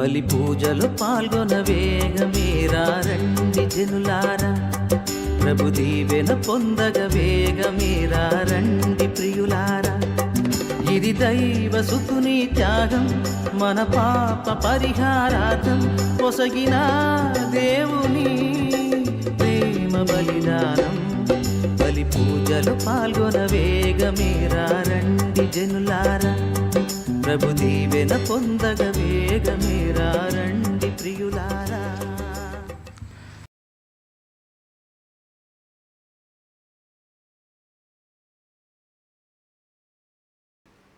బలి పూజలు పాల్గొన వేగమేరా రండి జనులారా, ప్రభు దీవెన పొందగ వేగమేరా రండి ప్రియులారా. ఇది దైవ సుతుని త్యాగం, మన పాప పరిహారార్థం పొసగిన దేవుని ప్రేమ బలిదానం. బలి పూజలు పాల్గొన వేగమేరా రండి జనులారా, ప్రభు దీవెన పొందగ వేగమేరా రండి ప్రియులారా.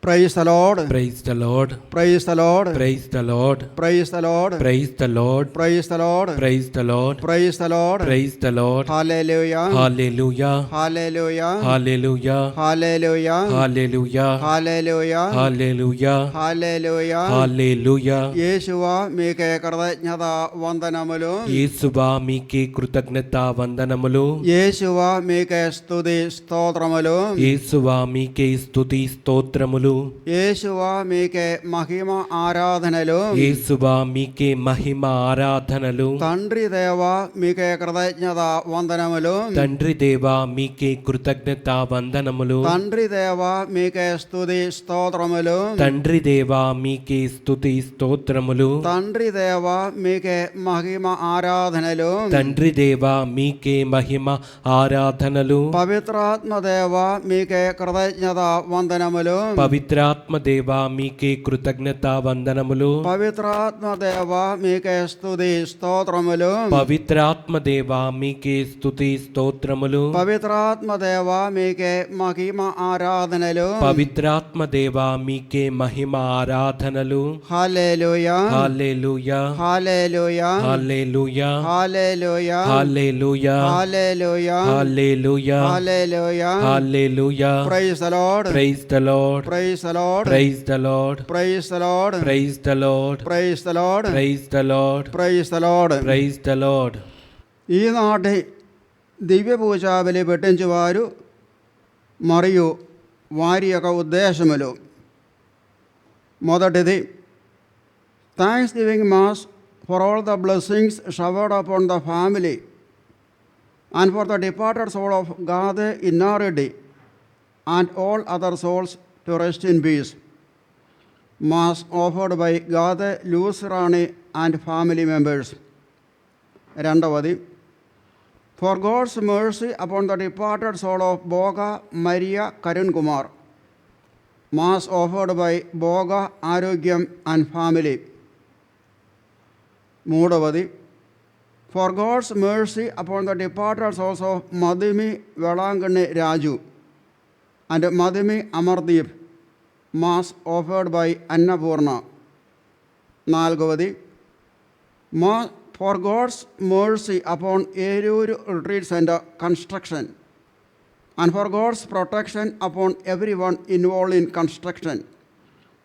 Praise the Lord. Praise the Lord. Praise the Lord. Praise the Lord. Praise the Lord. Praise the Lord. Praise the Lord. Praise the Lord. Praise the Lord. Praise the Lord. Hallelujah. Hallelujah. Hallelujah. Hallelujah. Hallelujah. Hallelujah. Hallelujah. Hallelujah. Hallelujah. Hallelujah. యేసువా మీకే కృతజ్ఞత వందనములు. యేసువా మీకే కృతజ్ఞత వందనములు. యేసువా మీకే స్తుతి స్తోత్రములు. యేసువా మీకే స్తుతి స్తోత్రములు. యేసువా మీకే మహిమ ఆరాధనలు. యేసువా మీకే మహిమ ఆరాధనలు. తండ్రి దేవా మీకే కృతజ్ఞత వందనములు. తండ్రి దేవా మీకే కృతజ్ఞత వందనములు. తండ్రి దేవా మీకే స్తుతి స్తోత్రములు. తండ్రి దేవా మీకే స్తుతి స్తోత్రములు. తండ్రి దేవా మీకే మహిమ ఆరాధనలు. తండ్రి దేవా మీకే మహిమ ఆరాధనలు. పవిత్రాత్మ దేవా మీకే కృతజ్ఞత వందనములు. పవిత్రాత్మ దేవా మీకే కృతజ్ఞత వందనములు. పవిత్రాత్మ దేవా మీకే స్తుతి స్తోత్రములు. పవిత్రాత్మ దేవా మీకే స్తుతి స్తోత్రములు. పవిత్రాత్మ దేవా మీకే మహిమ ఆరాధనలు. పవిత్రాత్మ దేవా మీకే మహిమ ఆరాధనలు. Hallelujah. Hallelujah. Hallelujah. Hallelujah. Hallelujah. Hallelujah. Hallelujah. Hallelujah. Hallelujah. Hallelujah. Praise the lord. Praise the lord. Praise the lord. Praise the lord. Praise the lord. Praise the lord. Praise the lord. Praise the lord. Praise the lord. Praise the Lord. ఈనాటి దివ్య పూజా బలి పెట్టించువారు మరియు వారి యొక్క ఉద్దేశములు. మొదటిది, thanksgiving mass for all the blessings showered upon the family and for the departed soul of Gade Innareddy and all other souls to rest in peace. Mass offered by Gade Lusrani and family members. Randavadi, for God's mercy upon the departed soul of Boga Maria Karun Kumar. Mass offered by Boga Arogyam and family. Moodavadi, for God's mercy upon the departed souls of Madhimi Velangane Raju and Madhimi Amardeep. Mass offered by Annapurna. Nalgavadi, for God's mercy upon Erur Retreat Center construction and for God's protection upon everyone involved in construction.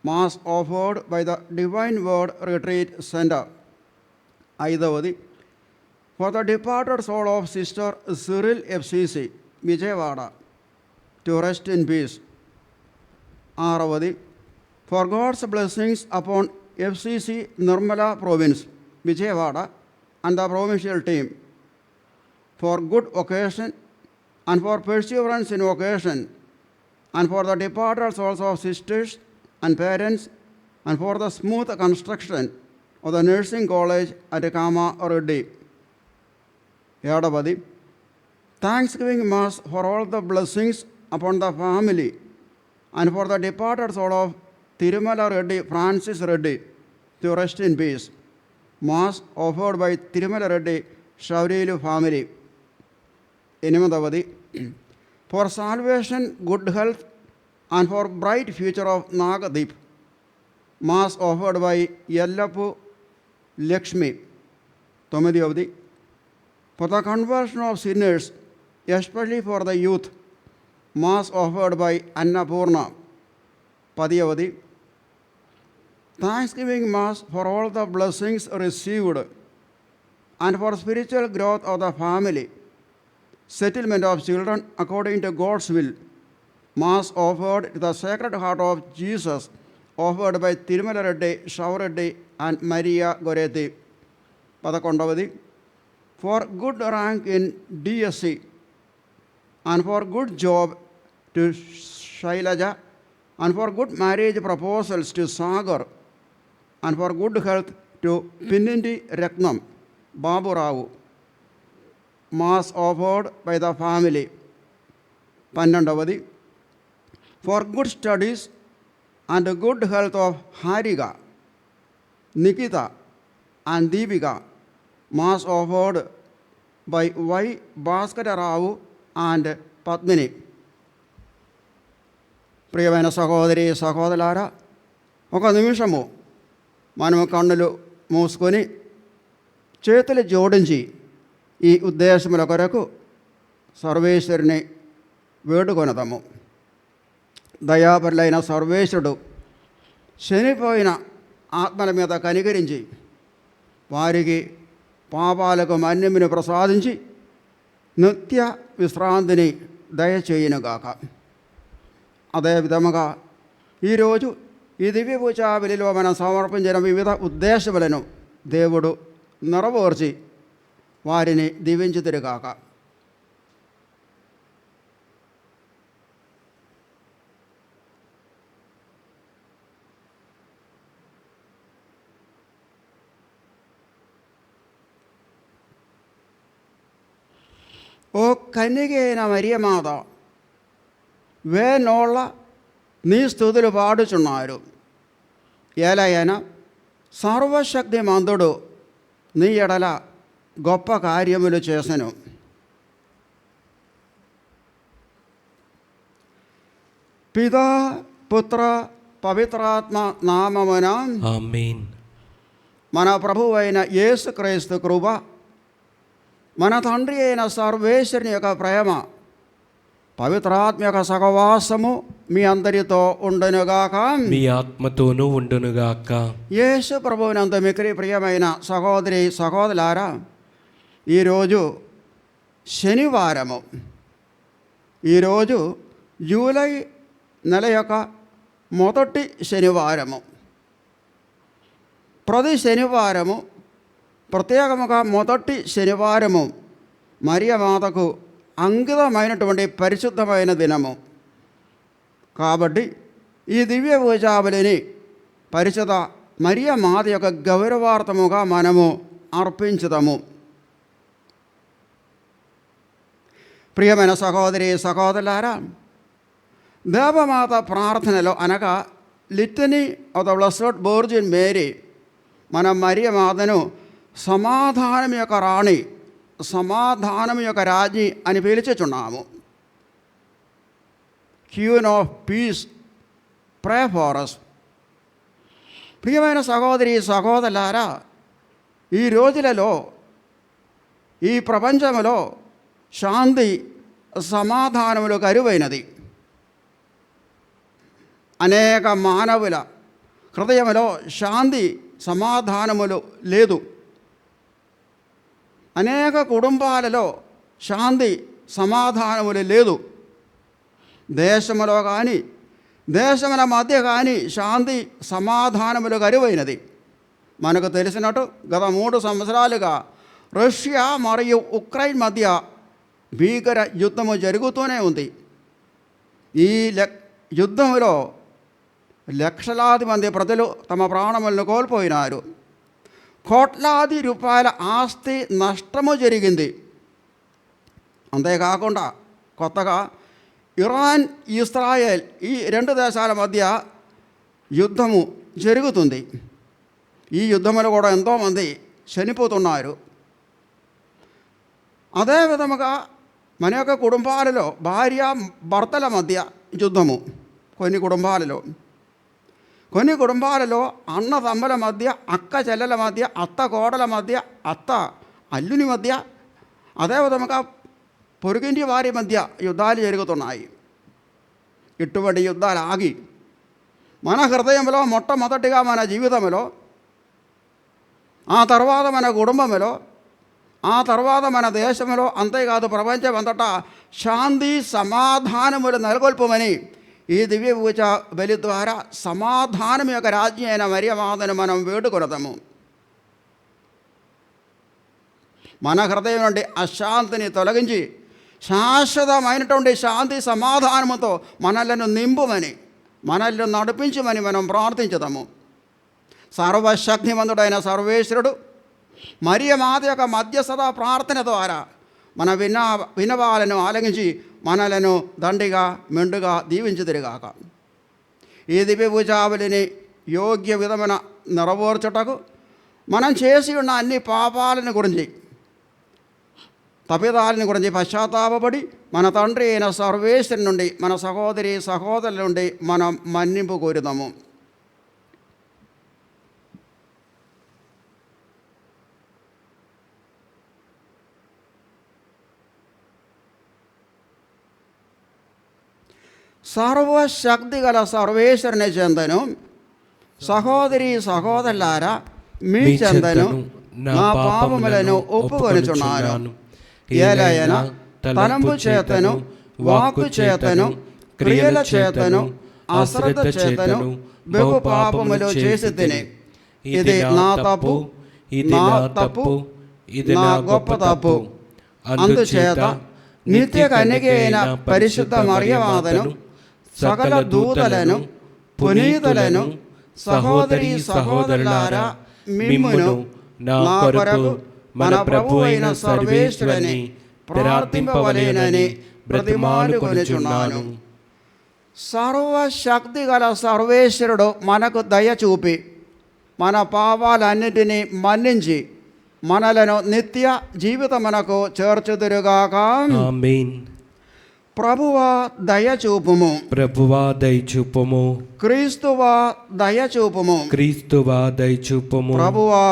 Mass offered by the Divine Word Retreat Center. Aidavadi, for the departed soul of Sister Cyril FCC, Vijayawada, to rest in peace. Aravadi, for God's blessings upon FCC Nirmala Province, Vijayawada, and the provincial team, for good occasion and for perseverance in occasion, and for the departed souls of sisters and parents, and for the smooth construction of the nursing college at Kama Reddy. Yadavadi, thanksgiving mass for all the blessings upon the family and for the departed soul of Tirumala Reddy Francis Reddy to rest in peace. Mass offered by Tirumala Reddy షౌరీలు family. 8వ for salvation, good health and for bright future of Nagdeep. Mass offered by Ellapu Lakshmi. 9వ for the conversion of sinners, especially for the youth. Mass offered by Annapurna. 10వ Thanksgiving Mass for all the blessings received and for spiritual growth of the family, settlement of children according to God's will. Mass offered to the Sacred Heart of Jesus, offered by Tirumala Reddy, Shavareddy and Maria Goretti. 11వ for good rank in DSC and for good job to Shailaja and for good marriage proposals to Sagar and for good health to Pinnindi Ratnam, Babu Rao. Mass offered by the family. 12వ for good studies and good health of Hariga, Nikita and Deepika. Mass offered by Y. Bhaskara Rao and Padmini. ప్రియమైన సహోదరి సహోదరులారా, ఒక నిమిషము మనము కన్నులు మూసుకొని చేతులు జోడించి ఈ ఉద్దేశముల కొరకు సర్వేశ్వరుని వేడుకొనదము. దయాపరులైన సర్వేశ్వరుడు చనిపోయిన ఆత్మల మీద కనికరించి వారికి పాపాలకు మన్నిమిని ప్రసాదించి నిత్య విశ్రాంతిని దయచేయునుగాక. అదే విధముగా ఈరోజు ఈ దివ్య పూజా బలిలో మనం సమర్పించిన వివిధ ఉద్దేశములను దేవుడు నెరవేర్చి వారిని దీవించుదురుగాక. ఓ కన్యకైన మరియమాత, వేనోళ్ళ నీ స్తుతులు పాడుచున్నారు. ఎలయన సర్వశక్తి మంతుడు నీ ఎడల గొప్ప కార్యములు చేసెను. పితా పుత్ర పవిత్రాత్మ నామమున ఆమేన్. మన ప్రభువైన యేసుక్రీస్తు కృప, మన తండ్రి అయిన సర్వేశ్వరుని యొక్క ప్రేమ, పవిత్రాత్మ యొక్క సహవాసము మీ అందరితో ఉండునుగాక. మీ ఆత్మతోనూ ఉండునుగాక. యేసు ప్రభువునంత మిక్కిలి ప్రియమైన సహోదరి సహోదరులారా, ఈరోజు శనివారము. ఈరోజు జూలై నెల యొక్క మొదటి శనివారము. ప్రతి శనివారము, ప్రత్యేకముగా మొదటి శనివారము మరియమాతకు అంకితమైనటువంటి పరిశుద్ధమైన దినము. కాబట్టి ఈ దివ్య పూజాబలిని పరిశుద్ధ మరియమాత యొక్క గౌరవార్థముగా మనము అర్పించుదాము. ప్రియమైన సహోదరి సహోదరులారా, దేవమాత ప్రార్థనలో అనగా litany of the blessed virgin Mary మన మరియమాతను సమాధానం యొక్క రాణి, సమాధానం యొక్క రాజి అని పిలుచుచున్నాము. Queen of peace, pray for us. ప్రియమైన సహోదరి సహోదరులారా, ఈ రోజులలో ఈ ప్రపంచంలో శాంతి సమాధానములు కరువైనది. అనేక మానవుల హృదయంలో శాంతి సమాధానములు లేదు. అనేక కుటుంబాలలో శాంతి సమాధానములు లేదు. దేశంలో కానీ దేశముల మధ్య కానీ శాంతి సమాధానములు కరువైనది. మనకు తెలిసినట్టు గత 3 సంవత్సరాలుగా రష్యా మరియు ఉక్రెయిన్ మధ్య భీకర యుద్ధము జరుగుతూనే ఉంది. ఈ యుద్ధంలో లక్షలాది మంది ప్రజలు తమ ప్రాణములను కోల్పోయినారు. కోట్లాది రూపాయల ఆస్తి నష్టము జరిగింది. అంతేకాకుండా కొత్తగా ఇరాన్, ఇస్రాయేల్ ఈ 2 దేశాల మధ్య యుద్ధము జరుగుతుంది. ఈ యుద్ధంలో కూడా ఎంతోమంది చనిపోతున్నారు. అదే విధముగా మన యొక్క కుటుంబాలలో భార్య భర్తల మధ్య యుద్ధము, కొన్ని కుటుంబాలలో అన్న తమ్ముల మధ్య, అక్క చెల్లెల మధ్య, అత్త కోడల మధ్య, అత్త అల్లుని మధ్య, అదే విధముగా పొరుగింటి వారి మధ్య యుద్ధాలు జరుగుతున్నాయి. ఇటువంటి యుద్ధాలు ఆగి మన హృదయంలో మొట్టమొదటిగా మన జీవితంలో, ఆ తర్వాత మన కుటుంబంలో, ఆ తర్వాత మన దేశంలో, అంతేకాదు ప్రపంచం అంతటా శాంతి సమాధానములు నెలకొల్పమని ఈ దివ్య పూజ బలి ద్వారా సమాధానం యొక్క రాజ్ఞి అయిన మరియమాతను మనం వేడుకొనదాము. మన హృదయం నుండి అశాంతిని తొలగించి శాశ్వతమైనటువంటి శాంతి సమాధానముతో మనలను నింపుమని, మనల్ని నడిపించమని మనం ప్రార్థించుదాము. సర్వశక్తిమంతుడైన సర్వేశ్వరుడు మరియమాత యొక్క మధ్యస్థత ప్రార్థన ద్వారా మన విన్నవాలను ఆలగించి మనలను దండిగా మెండుగా దీవించుదురుగాక. ఈ దివ్య పూజావళిని యోగ్య విధమైన నెరవేర్చుటకు మనం చేసి ఉన్న అన్ని పాపాలను గురించి, తప్పిదాలని గురించి పశ్చాత్తాపడి మన తండ్రి అయిన సర్వేశ్వరుని నుండి, మన సహోదరుల నుండి మనం మన్నింపు కోరుదాము. సర్వశక్తి గల సర్వేశ్వరుని చెందను సహోదరులారా, మీ చెందను నా పాపములను ఒప్పుకొనుచున్నాను. ఏలయన తలంపు చేతను, వాక్కు చేతను, క్రియల చేతను, అశ్రద్ధ చేతను బహు పాపములు చేసి తిని, ఇది నా తప్పు, ఇది నా గొప్ప తప్పు. అందుచేత నిత్య కన్యక అయిన పరిశుద్ధ మరియమాతను, సకల దూతలను, పునీతులను, సహోదరులారా, మిమ్మును నా కొరకు మన ప్రభు అయిన సర్వేశ్వరుని ప్రార్థింపవలెనని బ్రతిమాలుకొనుచున్నాను. సర్వశక్తి గల సర్వేశ్వరుడు మనకు దయ చూపి మన పాపాలన్నిటినీ మన్నించి మనలను నిత్య జీవితమునకు చేర్చుదురుగాక. ఆమేన్. ప్రభువా దయ చూపుము, ప్రభువా దయ చూపుము. క్రీస్తువా దయ చూపుము, క్రీస్తువా దయ చూపుము. ప్రభువా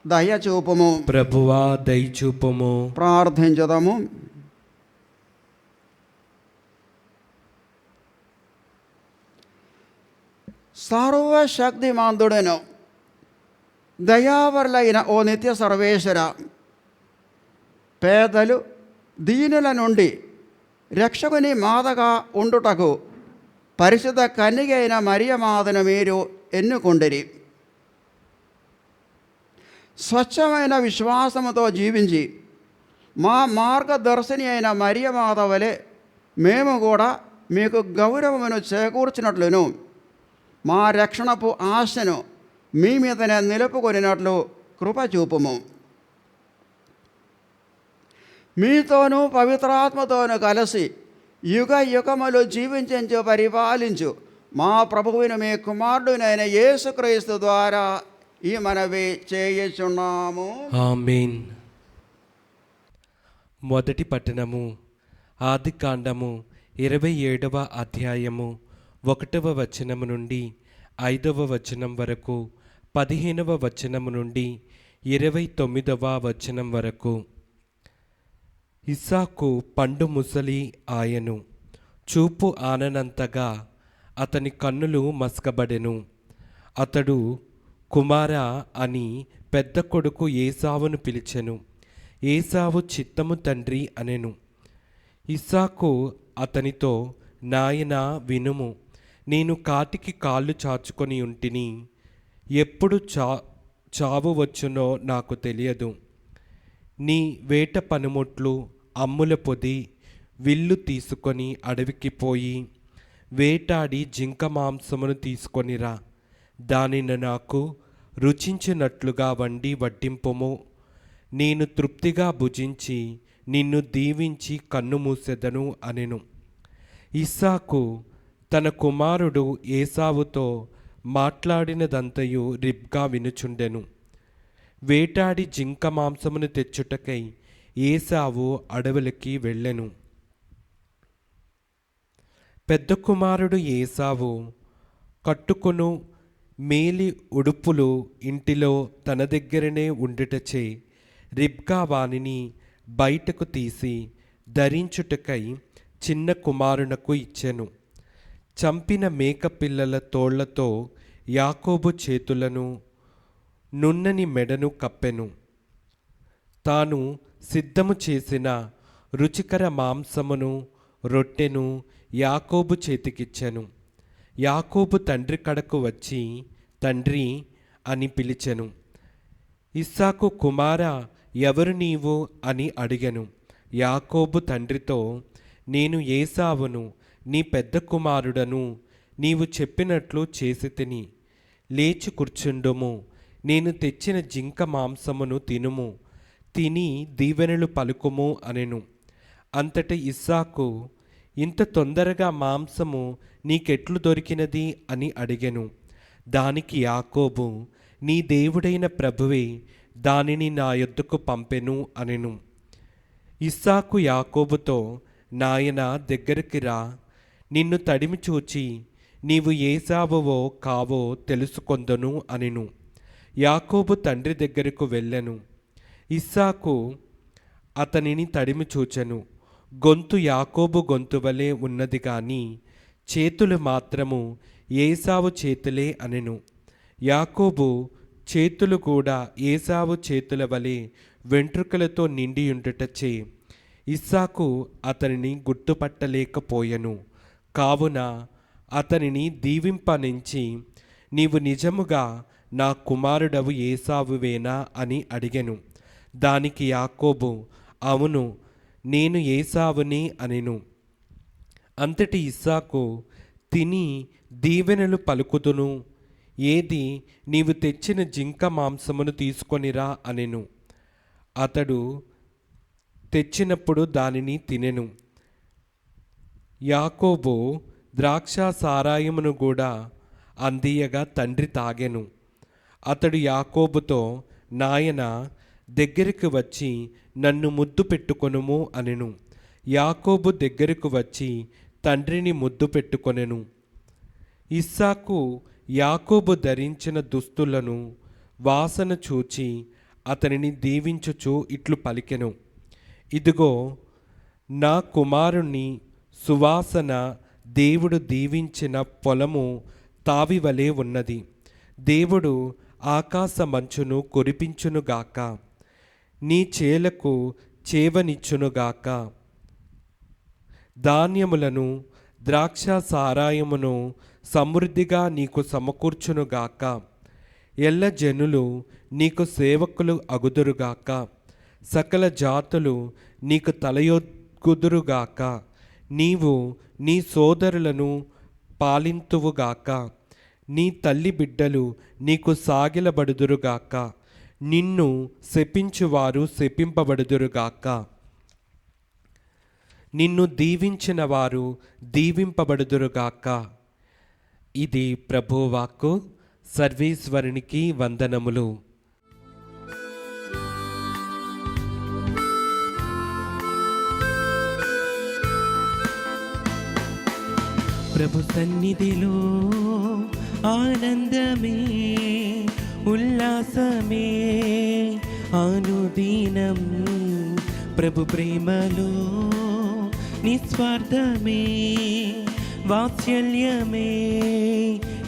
దయ చూపుము, ప్రభువా దయ చూపుము. ప్రార్థించుదాము. సర్వశక్తిమంతుడను దయావరులైన ఓ నిత్య సర్వేశ్వర, పేదలు దీనుల నుండి రక్షకుని మాతగా ఉండుటకు పరిశుద్ధ కన్యక అయిన మరియమాతను మీరు ఎన్నుకొండిరి. స్వచ్ఛమైన విశ్వాసముతో జీవించి మా మార్గదర్శిని అయిన మరియమాత వలె మేము కూడా మీకు గౌరవమును చేకూర్చినట్లును, మా రక్షణపు ఆశను మీ మీదనే నిలుపుకొనినట్లు కృప చూపుము. మీతోనూ పవిత్రాత్మతోనూ కలిసి యుగ యుగములు జీవించు పరిపాలించు మా ప్రభువును మీ కుమారుడునైన యేసుక్రీస్తు ద్వారా ఈ మనవి చేయుచున్నాము. ఆమేన్. మొదటి పట్టణము, ఆదికాండము 27వ అధ్యాయము 1వ వచనము నుండి 5వ వచనం వరకు, 15వ వచనము నుండి 29వ వచనం వరకు. ఇస్సాకు పండు ముసలి ఆయను, చూపు ఆననంతగా అతని కన్నులు మసకబడెను. అతడు కుమారా అని పెద్ద కొడుకు ఏసావును పిలిచెను. ఏసావు చిత్తము తండ్రి అనెను. ఇస్సాకు అతనితో, నాయనా వినుము, నేను కాటికి కాళ్ళు చాచుకొని ఉంటిని. ఎప్పుడు చావు వచ్చునో నాకు తెలియదు. నీ వేట పనిముట్లు, అమ్ముల పొది, విల్లు తీసుకొని అడవికి పోయి వేటాడి జింక మాంసమును తీసుకొనిరా. దానిని నాకు రుచించినట్లుగా వండి వడ్డింపుము. నేను తృప్తిగా భుజించి నిన్ను దీవించి కన్ను మూసెదను అనెను. ఇస్సాకు తన కుమారుడు ఏసావుతో మాట్లాడినదంతయు రిబ్కా వినుచుండెను. వేటాడి జింక మాంసమును తెచ్చుటకై ఏసావు అడవులకి వెళ్ళెను. పెద్ద కుమారుడు ఏసావు కట్టుకొను మేలి ఉడుపులు ఇంటిలో తన దగ్గరనే ఉండుటచే రిబ్కా వానిని బయటకు తీసి ధరించుటకై చిన్న కుమారునకు ఇచ్చెను. చంపిన మేకపిల్లల తోళ్లతో యాకోబు చేతులను నున్నని మెడను కప్పెను. తాను సిద్ధము చేసిన రుచికర మాంసమును రొట్టెను యాకోబు చేతికిచ్చెను. యాకోబు తండ్రి కడకు వచ్చి తండ్రి అని పిలిచెను. ఇస్సాకు కుమారా, ఎవరు నీవు అని అడిగెను. యాకోబు తండ్రితో, నేను ఏసావును, నీ పెద్ద కుమారుడను. నీవు చెప్పినట్లు చేసి తిని లేచి కూర్చుండుము. నేను తెచ్చిన జింక మాంసమును తినుము, తిని దీవెనలు పలుకుము అనెను. అంతటి ఇస్సాకు, ఇంత తొందరగా మాంసము నీకెట్లు దొరికినది అని అడిగెను. దానికి యాకోబు, నీ దేవుడైన ప్రభువే దానిని నా యొద్దకు పంపెను అనెను. ఇస్సాకు యాకోబుతో, నాయనా, దగ్గరికి రా, నిన్ను తడిమి చూచి నీవు ఏసావువో కావో తెలుసుకొందును అనెను. యాకోబు తండ్రి దగ్గరకు వెళ్ళెను. ఇస్సాకు అతనిని తడిమి చూచెను. గొంతు యాకోబు గొంతు వలె ఉన్నది గాని చేతులు మాత్రము ఏసావు చేతులే అనెను. యాకోబు చేతులు కూడా ఏసావు చేతుల వలె వెంట్రుకలతో నిండియుండుటచే ఇస్సాకు అతనిని గుర్తుపట్టలేకపోయెను. కావున అతనిని దీవింపనించి, నీవు నిజముగా నా కుమారుడవు ఏసావువేనా అని అడిగెను. దానికి యాకోబు, అవును, నేను ఏసావుని అనెను. అంతటి ఇస్సాకు, తిని దీవెనలు పలుకుదును, ఏది, నీవు తెచ్చిన జింక మాంసమును తీసుకొనిరా అనెను. అతడు తెచ్చినప్పుడు దానిని తినెను. యాకోబు ద్రాక్ష సారాయమును కూడా అందియగా తండ్రి తాగెను. అతడు యాకోబుతో, నాయనా, దగ్గరికి వచ్చి నన్ను ముద్దు పెట్టుకొనుము అనెను. యాకోబు దగ్గరకు వచ్చి తండ్రిని ముద్దు పెట్టుకొనెను. ఇస్సాకు యాకోబు ధరించిన దుస్తులను వాసన చూచి అతనిని దీవించుచు ఇట్లు పలికెను. ఇదిగో, నా కుమారుని సువాసన దేవుడు దీవించిన పొలము తావివలే ఉన్నది. దేవుడు ఆకాశ మంచును కురిపించునుగాక, నీ చేలకు చేవనిచ్చునుగాక, ధాన్యములను ద్రాక్ష సారాయమును సమృద్ధిగా నీకు సమకూర్చునుగాక. ఎల్ల జనులు నీకు సేవకులు అగుదురుగాక, సకల జాతులు నీకు తలయొగ్గుదురుగాక. నీవు నీ సోదరులను పాలింతువుగాక, నీ తల్లి బిడ్డలు నీకు సాగిలబడుదురుగాక. నిన్ను శపించువారు శపింపబడుదురుగాక, నిన్ను దీవించిన వారు దీవింపబడుదురుగాక. ఇది ప్రభువాక్కు. సర్వేశ్వరునికి వందనములు. ప్రభు సన్నిధిలో ఆనందమే, ఉల్లాసమే అనుదినం. ప్రభు ప్రేమలో నిస్వార్థమే, వాత్సల్యమే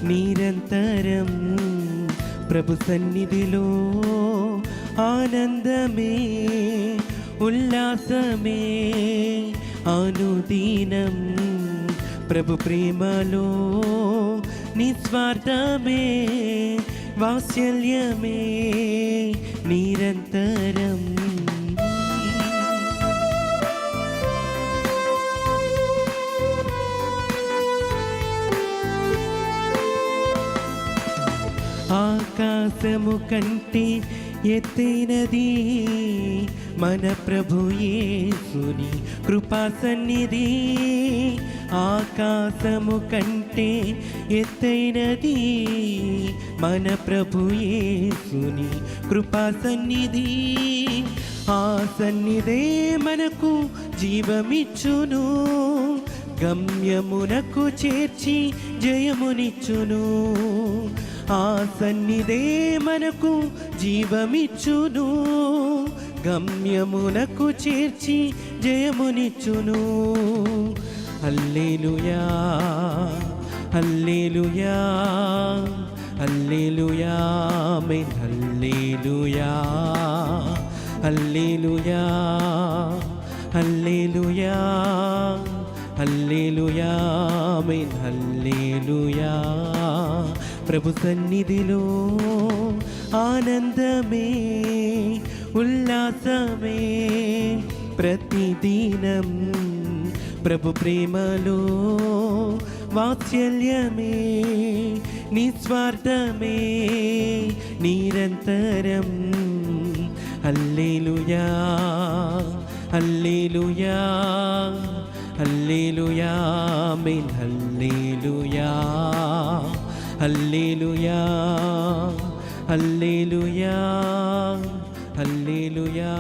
నిరంతరం. ప్రభు సన్నిధిలో ఆనందమే, ఉల్లాసమే అనుదినం. ప్రభు ప్రేమలో నిస్వార్థమే, వాత్సల్యమే నిరంతరం. ఆకాశము కంటే ఎత్తైనది మన ప్రభు యేసుని కృపా సన్నిధి, ఆకాశము కంటే ఎత్తైనది మన ప్రభు యేసుని కృపా సన్నిధి. ఆ సన్నిధే మనకు జీవమిచ్చును, గమ్యమునకు చేర్చి జయమునిచ్చును. ఆ సన్నిధే మనకు జీవమిచ్చును, గమ్యమునకు చేర్చి జయమునిచ్చును. హల్లెలూయా హల్లెలూయా హల్లెలూయా ఆమేన్. హల్లెలూయా హల్లెలూయా హల్లెలూయా హల్లెలూయా ఆమేన్. హల్లెలూయా. ప్రభు సన్నిధిలో ఆనందమే ఉల్లాసమే ప్రతిదినం, ప్రభు ప్రేమలో వాత్సల్యమే నిస్వార్థమే నిరంతరం. హల్లెలూయా హల్లెలూయా హల్లెలూయా ఆమేన్. హల్లెలూయా హల్లెలూయా హల్లెలూయా హల్లెలూయా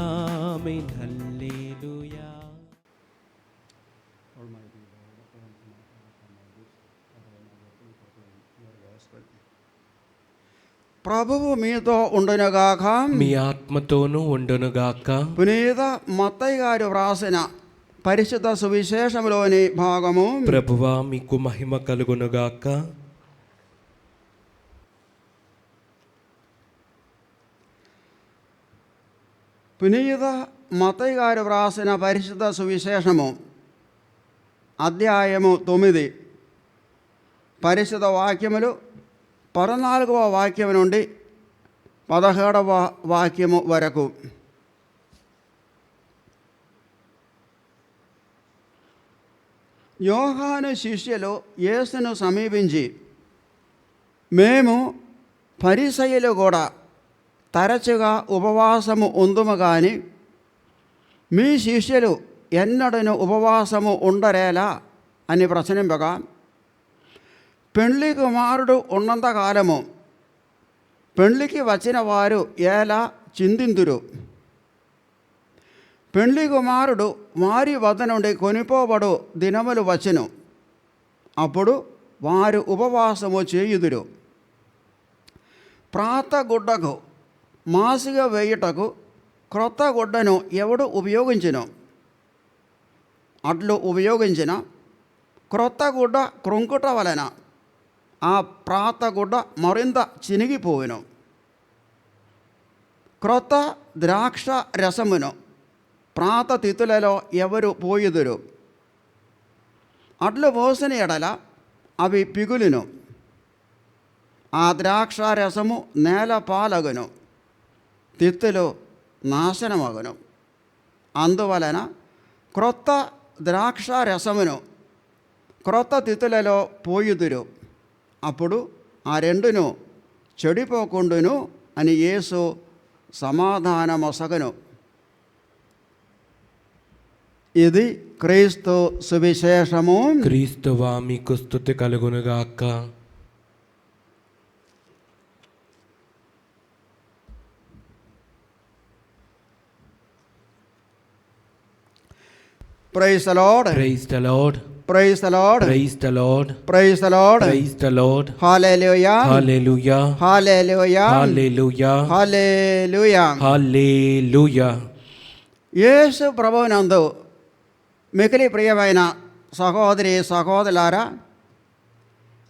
ఆమేన్. హల్లెలూయా. ప్రభువు మీతో ఉండునుగాక. మీ ఆత్మతోనూ ఉండునుగాక. పునీత మత్తయి గారు వ్రాసిన పరిశుద్ధ సువిశేషములోని భాగము. ప్రభువా మీకు మహిమ కలుగునుగాక. పునీత మత్తయి గారు వ్రాసిన పరిశుద్ధ సువిశేషము అధ్యాయము 9 పరిశుద్ధ వాక్యములు 14వ వాక్యం నుండి 17వ వాక్యము వరకు. యోహాను శిష్యులు యేసును సమీపించి, మేము పరిసయ్యులు కూడా తరచుగా ఉపవాసము ఉందుము గాని మీ శిష్యులు ఎన్నడను ఉపవాసము ఉండరేలా అని ప్రశ్నింపగా, పెండ్లి కుమారుడు ఉన్నంతకాలము పెండ్లికి వచ్చిన వారు ఎలా చిందింతురు? పెండ్లి కుమారుడు వారి వద్ద నుండి కొనిపోబడు దినములు వచ్చెను, అప్పుడు వారు ఉపవాసము చేయుదురు. ప్రాతగుడ్డకు మాసిగ వేయుటకు క్రొత్త గుడ్డను ఎవడు ఉపయోగించును? అట్లు ఉపయోగించిన క్రొత్త గుడ్డ క్రొంకుట వలన ఆ ప్రాతగుడ్డ మరింత చినిగిపోవును. క్రొత్త ద్రాక్ష రసమును ప్రాత తిథులలో ఎవరు పోయుదురు? అట్లు పోసిన ఎడల అవి పిగులును, ఆ ద్రాక్ష రసము నేల పాలగును, తిత్తులు నాశనమగును. అందువలన క్రొత్త ద్రాక్ష రసమును క్రొత్త తిథులలో పోయుదురు, అప్పుడు ఆ రెండును చెడిపోకుండును అని యేసు సమాధానమొసగను. ఇది క్రీస్తు సువిశేషము. క్రీస్తువా మీకు స్తుతి కలుగునుగాక. Praise the lord. Praise the lord. Praise the lord. Praise the lord. Praise the lord. Praise the lord. Hallelujah. Hallelujah. Hallelujah. Hallelujah. Hallelujah. Hallelujah. యేసు ప్రభువునందు మికిలి ప్రియమైన సహోదరి సహోదరులారా,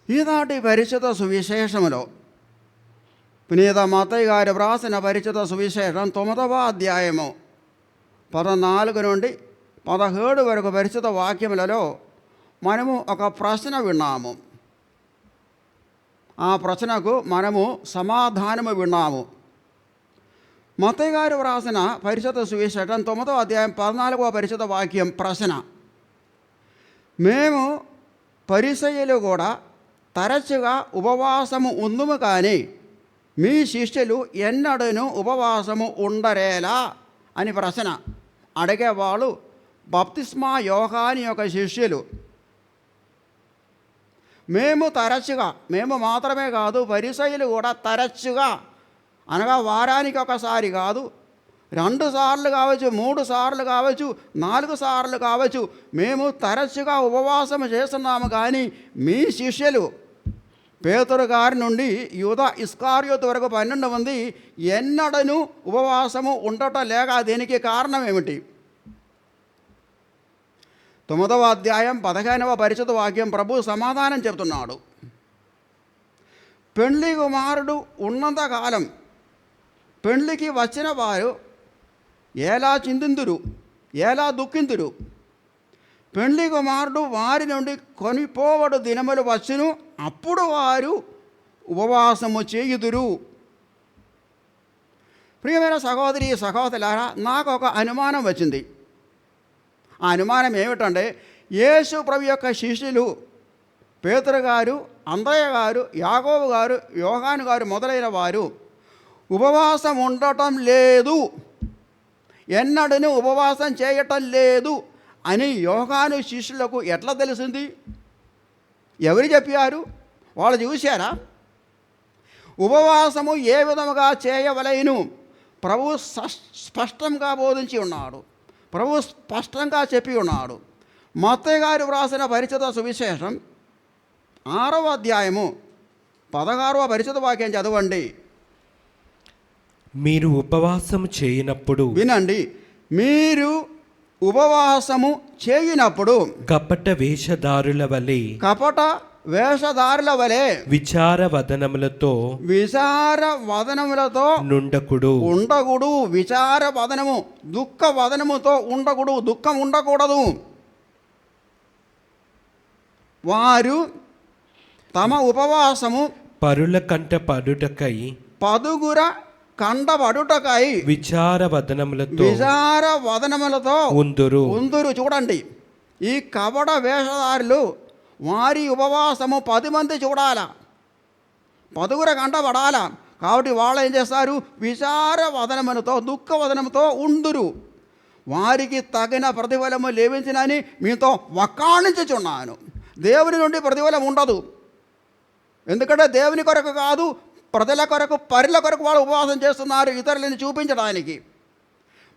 ఈనాటి పరిశుద్ధ సువిశేషములో పునీత మత్తయి గారు వ్రాసిన పరిశుద్ధ సువిశేషం 9వ అధ్యాయము 14 నుండి 17 వరకు పరిశుద్ధ వాక్యములలో మనము ఒక ప్రశ్న విన్నాము. ఆ ప్రశ్నకు మనము సమాధానము విన్నాము. మత్తయి గారు వ్రాసిన పరిశుద్ధ సువిశేషం 9వ అధ్యాయం 14వ పరిశుద్ధ వాక్యం ప్రశ్న: మేము పరిసయ్యులు కూడా తరచుగా ఉపవాసము ఉందుము కానీ మీ శిష్యులు ఎన్నడను ఉపవాసము ఉండరేలా అని ప్రశ్న అడిగేవాళ్ళు బప్తిస్మా యోహాను యొక్క శిష్యులు. మేము తరచుగా, మేము మాత్రమే కాదు, పరిసయ్యులు కూడా తరచుగా, అనగా వారానికి ఒకసారి కాదు, 2 సార్లు కావచ్చు, 3 సార్లు కావచ్చు, 4 సార్లు కావచ్చు, మేము తరచుగా ఉపవాసం చేస్తున్నాము. కానీ మీ శిష్యులు పేతురు గారి నుండి యూదా ఇస్కారియోతు వరకు 12 మంది ఎన్నడను ఉపవాసము ఉండటం లేక దీనికి కారణం ఏమిటి? 9వ అధ్యాయం 15వ పరిశుద్ధ వాక్యం ప్రభు సమాధానం చెబుతున్నాడు. పెండ్లి కుమారుడు ఉన్నంతకాలం పెండ్లికి వచ్చిన వారు ఎలా చిందిందురు, ఎలా దుఃఖింతురు. పెండ్లి కుమారుడు వారి నుండి కొనిపోవడు దినములు వచ్చును, అప్పుడు వారు ఉపవాసము చేయుదురు. ప్రియమైన సహోదరి సహోదరులారా, నాకు ఒక అనుమానం వచ్చింది. ఆ అనుమానం ఏమిటంటే, యేసు ప్రభు యొక్క శిష్యులు పేతురు గారు, అంద్రయ్య గారు, యాకోబు గారు, యోహాను గారు మొదలైన వారు ఉపవాసం ఉండటం లేదు, ఎన్నడూ ఉపవాసం చేయటం లేదు అని యోహాను శిష్యులకు ఎట్లా తెలిసింది? ఎవరు చెప్పారు? వాళ్ళు చూశారా? ఉపవాసము ఏ విధముగా చేయవలెను ప్రభు స్పష్టంగా బోధించి ఉన్నాడు, ప్రభు స్పష్టంగా చెప్పి ఉన్నాడు. మత్తయి గారు వ్రాసిన పరిచిత సువిశేషం 6వ అధ్యాయము 16వ పరిచిత వాక్యం చదవండి. మీరు ఉపవాసము చేయనప్పుడు, వినండి, మీరు ఉపవాసము చేయనప్పుడు కపట వేషధారుల వలె విచార వదనములతో ఉండకుడు. విచార వదనము, దుఃఖ వదనముతో ఉండకుడు, దుఃఖం ఉండకూడదు. వారు తమ ఉపవాసము పరుల కంట పడుటకై, పదుగుర కండబడుటకై విచార వదనములతో ఉందురు. చూడండి, ఈ కపట వేషధారులు వారి ఉపవాసము 10 మంది చూడాలా, 10గుర కంటబడాలా. కాబట్టి వాళ్ళు ఏం చేస్తారు? విచార వదనములతో, దుఃఖ వదనముతో ఉందురు. వారికి తగిన ప్రతిఫలము లభించినని మీతో వక్కాణించుచున్నాను. దేవుని నుండి ప్రతిఫలం ఉండదు. ఎందుకంటే దేవుని కొరకు కాదు, ప్రజల కొరకు, పరిల కొరకు వాళ్ళు ఉపవాసం చేస్తున్నారు, ఇతరులని చూపించడానికి.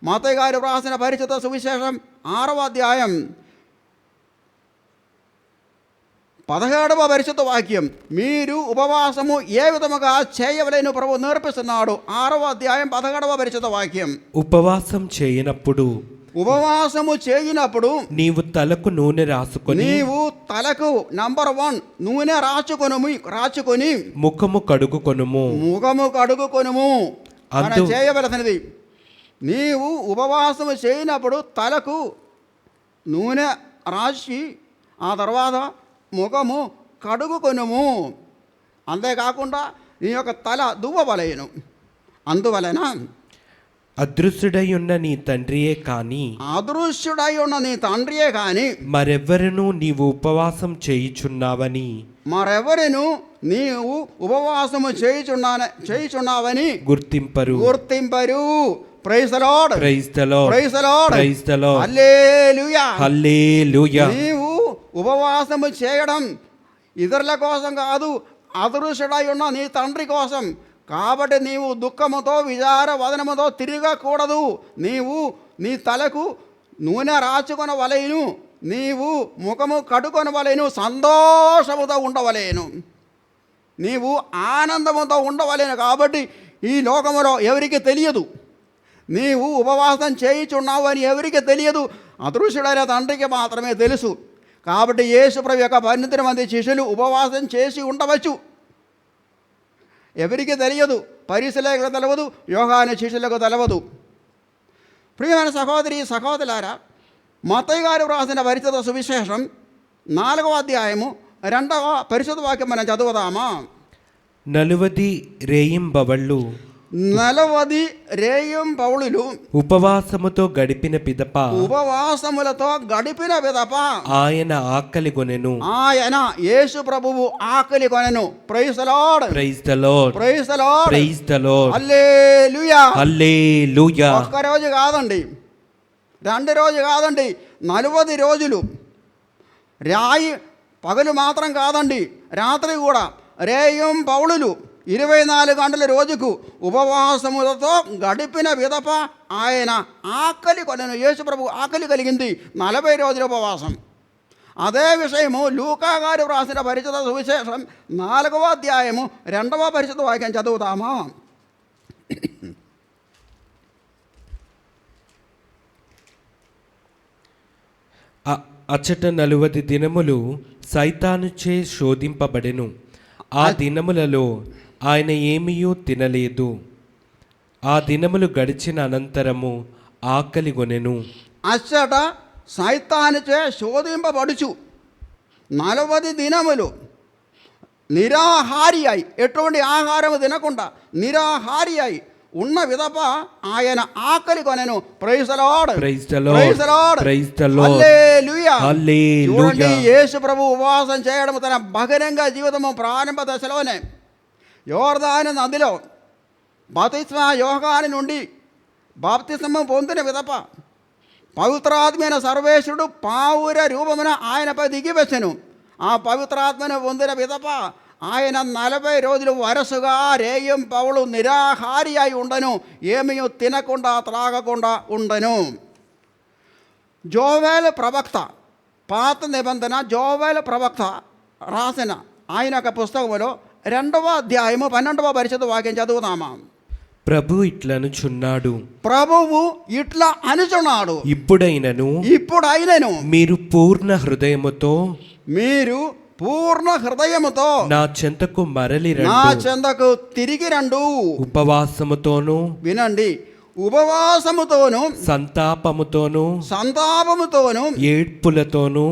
మత్తయి గారు వ్రాసిన పరిచిత సువిశేషం 6వ అధ్యాయం 17వ పరిశుద్ధ వాక్యం, మీరు ఉపవాసము ఏ విధముగా చేయవలెను ప్రభు నేర్పిస్తున్నాడు. 6వ అధ్యాయం 17వ పరిశుద్ధ వాక్యం. ఉపవాసం చేయనప్పుడు, నీవు తలకు నూనె రాసుకొని, నంబర్ 1 నూనె రాచుకొని ముఖము కడుగుకొనుము. మనం చేయవలసినది, నీవు ఉపవాసము చేయనప్పుడు తలకు నూనె రాసి ఆ తర్వాత ముఖము కడుగుకొనుము. అంతేకాకుండా నీ యొక్క తల దువ్వవలెను. అందువలన అదృశ్యుడై ఉన్న నీ తండ్రియే కాని మరెవ్వరును నీవు ఉపవాసం చేయుచున్నావని గుర్తింపరు. Praise the lord. హల్లెలూయా. నీవు ఉపవాసము చేయడం ఇతరుల కోసం కాదు, అదృశ్యుడై ఉన్న నీ తండ్రి కోసం. కాబట్టి నీవు దుఃఖముతో, విచార వదనముతో తిరగకూడదు. నీవు నీ తలకు నూనె రాచుకొనవలెను, నీవు ముఖము కడుకొనవలెను, సంతోషముతో ఉండవలేను, నీవు ఆనందముతో ఉండవలేను. కాబట్టి ఈ లోకములో ఎవరికి తెలియదు నీవు ఉపవాసం చేయుచున్నావు అని, ఎవరికి తెలియదు, అదృశ్యుడైన తండ్రికి మాత్రమే తెలుసు. కాబట్టి యేసు ప్రభు యొక్క 12 మంది శిష్యులు ఉపవాసం చేసి ఉండవచ్చు, ఎవరికి తెలియదు. పరిసయ్యులకు తెలవదు, యోహాను శిష్యులకు తెలవదు. ప్రియమైన సహోదరి సహోదరులారా, మత్తయి గారు వ్రాసిన పరిశుద్ధ సువిశేషం 4వ అధ్యాయము 2వ పరిశుద్ధ వాక్యం మనం చదువుదామా. 40 రేయింబవళ్ళు నెలవది రేయం పౌలులు ఉపవాసముతో గడిపిన పిదప ఉపవాసములతో గడిపిన విదప ఆయన ఆకలి కొనెను. ఆయన యేసు ప్రభువు ఆకలి కొనెను. Praise the lord, praise the lord, praise the lord, praise the lord, hallelujah. Hallelujah. ఒక్క రోజు కాదండి, 2 రోజు కాదండి, 40 రోజులు. రాయి పగలు మాత్రం కాదండి, రాత్రి కూడా. రేయం పౌలులు 24 గంటల రోజుకు ఉపవాసములతో గడిపిన విదప ఆయన ఆకలి కొనెను. యేసు ప్రభు ఆకలి కలిగింది 40 రోజుల ఉపవాసం. అదే విషయము లూకా గారు వ్రాసిన పరిచిత సువిశేషం 4వ అధ్యాయము 2వ పరిచిత వాక్యం చదువుతామా? అచ్చట 40 దినములు సైతానుచే శోధింపబడెను. ఆ దినములలో ఆయన ఏమీయూ తినలేదు. ఆ దినములు గడిచిన అనంతరము ఆకలి కొనెను. అచ్చట సైతానుచే శోధింపబడుచు 40 దినములు నిరాహారి అయి, ఎటువంటి ఆహారము తినకుండా నిరాహారి అయి ఉన్న విదప ఆయన ఆకలి కొనెను. Praise the lord, praise the lord, praise the lord, praise the lord, hallelujah. Hallelujah. చూడండి, యేసు ప్రభు ఉపవాసం చేయడం తన బహిరంగ జీవితము ప్రారంభ దశలోనే యోర్దాను నదిలో బాప్తిస్మా యోహాను నుండి బాప్తిస్మం పొందిన విదప పవిత్రాత్మైన సర్వేశ్వరుడు పావుర రూపమున ఆయనపై దిగివెచ్చెను. ఆ పవిత్రాత్మను పొందిన విదప ఆయన 40 రోజులు వరుసగా రేయం పౌలు నిరాహారి అయి ఉండను, ఏమీ తినకుండా త్రాగకుండా ఉండను. జోవేలు ప్రవక్త, పాత నిబంధన జోవేలు ప్రవక్త రాసిన ఆయన యొక్క పుస్తకములో 2వ అధ్యాయము 12వ పరిచిత వాక్యం చదువుతామా? ప్రభు ఇట్లనుచున్నాడు, ప్రభువు ఇట్లా అనుచున్నాడు, ఇప్పుడైనను మీరు పూర్ణ హృదయముతో నా చెంతకు మరలి రండు, నా చెంతకు తిరిగి రండు. ఉపవాసముతోను, వినండి, ఉపవాసముతోను సంతాపముతోను ఏడ్పులతోను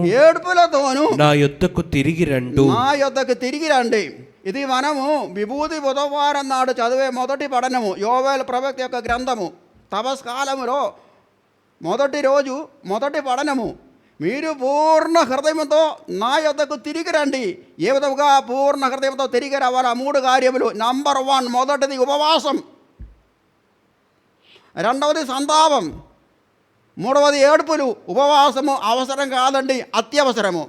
నా యొద్దకు తిరిగి రండి. ఇది మనము విభూతి బుధవారం నాడు చదివే మొదటి పఠనము, యోవేలు ప్రవక్త యొక్క గ్రంథము. తపస్కాలములో మొదటి రోజు మొదటి పఠనము. మీరు పూర్ణ హృదయంతో నా యొద్దకు తిరిగి రండి. ఏ విధముగా పూర్ణ హృదయంతో తిరిగి రావాలి? 3 కార్యములు. నంబర్ 1, మొదటిది ఉపవాసం, 2వది సంతాపం, 3వది ఏడుపులు. ఉపవాసము అవసరం కాదండి, అత్యవసరము.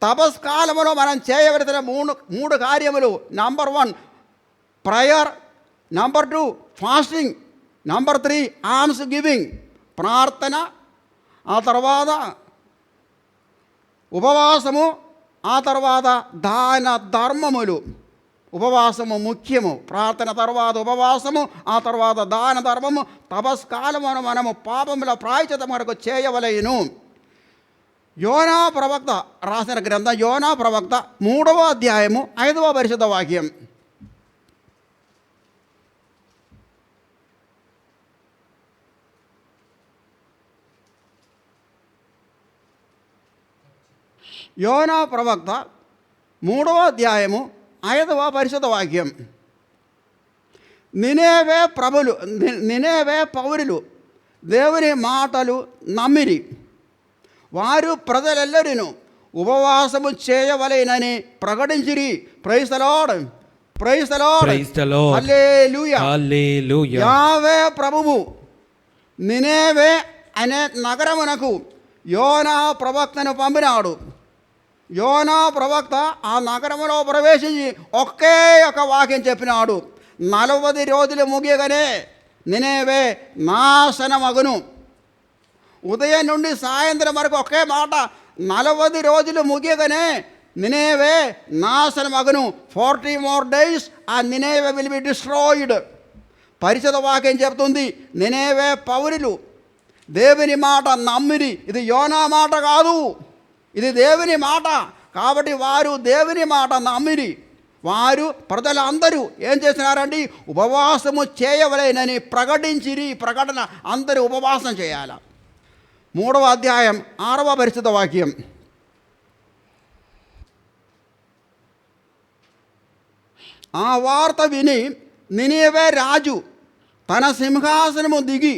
తపస్కాలములో మనం చేయవలసిన 3 కార్యములు. Number 1 prayer, number 2 fasting, number 3 alms giving, ప్రార్థన. ఆ తర్వాత ఉపవాసము, ఆ తర్వాత దాన ధర్మములు. ఉపవాసము ముఖ్యము, ప్రార్థన తర్వాత ఉపవాసము, ఆ తర్వాత దాన ధర్మము. తపస్కాలమును మనము పాపముల ప్రాయశ్చిత్తము వరకు చేయవలెను. యోనా ప్రవక్త రాసిన గ్రంథం యోనా ప్రవక్త 3వ అధ్యాయము 5వ పరిశుద్ధ వాక్యం. యోనా ప్రవక్త 3వ అధ్యాయము 5వ పరిశుద్ధ వాక్యం. నినేవే పౌరులు దేవుని మాటలు నమ్మిరి. వారు ప్రజలెల్లరిను ఉపవాసము చేయవలెనని ప్రకటించిరి. Praise the lord, praise the lord, hallelujah, hallelujah. యావే ప్రభువు నినేవే అనే నగరమునకు యోనా ప్రవక్తను పంపినాడు. యోనా ప్రవక్త ఆ నగరములో ప్రవేశించి ఒకే ఒక వాక్యం చెప్పినాడు. 40 రోజులు ముగియగానే నినేవే నాశనమగును. ఉదయం నుండి సాయంత్రం వరకు ఒకే మాట. 40 రోజులు ముగియగానే నినేవే నాశనమగును. 40 more days ఆ నినేవే విల్ బి డిస్ట్రాయిడ్. పరిశుద్ధ వాక్యం చెప్తుంది, నినేవే పౌరులు దేవుని మాట నమ్మిరి. ఇది యోనా మాట కాదు, ఇది దేవుని మాట. కాబట్టి వారు దేవుని మాట నమ్మిరి. వారు ప్రజలందరూ ఏం చేసినారండి? ఉపవాసము చేయవలెనని ప్రకటించిరి. ప్రకటన, అందరూ ఉపవాసం చేయాలి. 3వ అధ్యాయం 6వ పరిశుద్ధ వాక్యం. ఆ వార్త విని నినివే రాజు తన సింహాసనము దిగి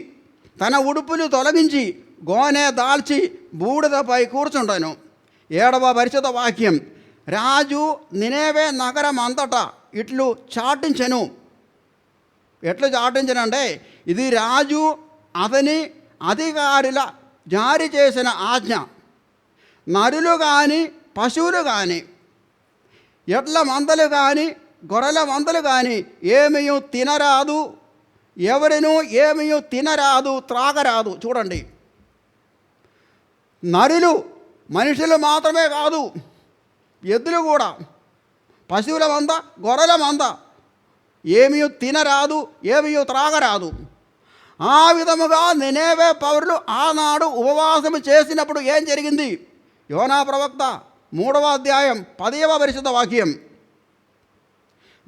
తన ఉడుపులు తొలగించి గోనె దాల్చి బూడిదపై కూర్చుండెను. 7వ పరిశుద్ధ వాక్యం. రాజు నినివే నగరం అంతటా ఇట్లు చాటించెను. ఎట్లు చాటించనంటే ఇది రాజు అతని అధికారుల జారీ చేసిన ఆజ్ఞ. నరులు కానీ పశువులు కానీ ఎడ్ల మందలు కానీ గొర్రెల మందలు కానీ ఏమీ తినరాదు, ఎవరినూ ఏమీ తినరాదు, త్రాగరాదు. చూడండి, నరులు మనుషులు మాత్రమే కాదు, ఎద్దులు కూడా, పశువుల మంద గొర్రెల మంద ఏమీ తినరాదు, ఏమీ త్రాగరాదు. ఆ విధముగా నినివే పౌరులు ఆనాడు ఉపవాసం చేసినప్పుడు ఏం జరిగింది? యోనా ప్రవక్త 3వ అధ్యాయం 10వ పరిశుద్ధ వాక్యం.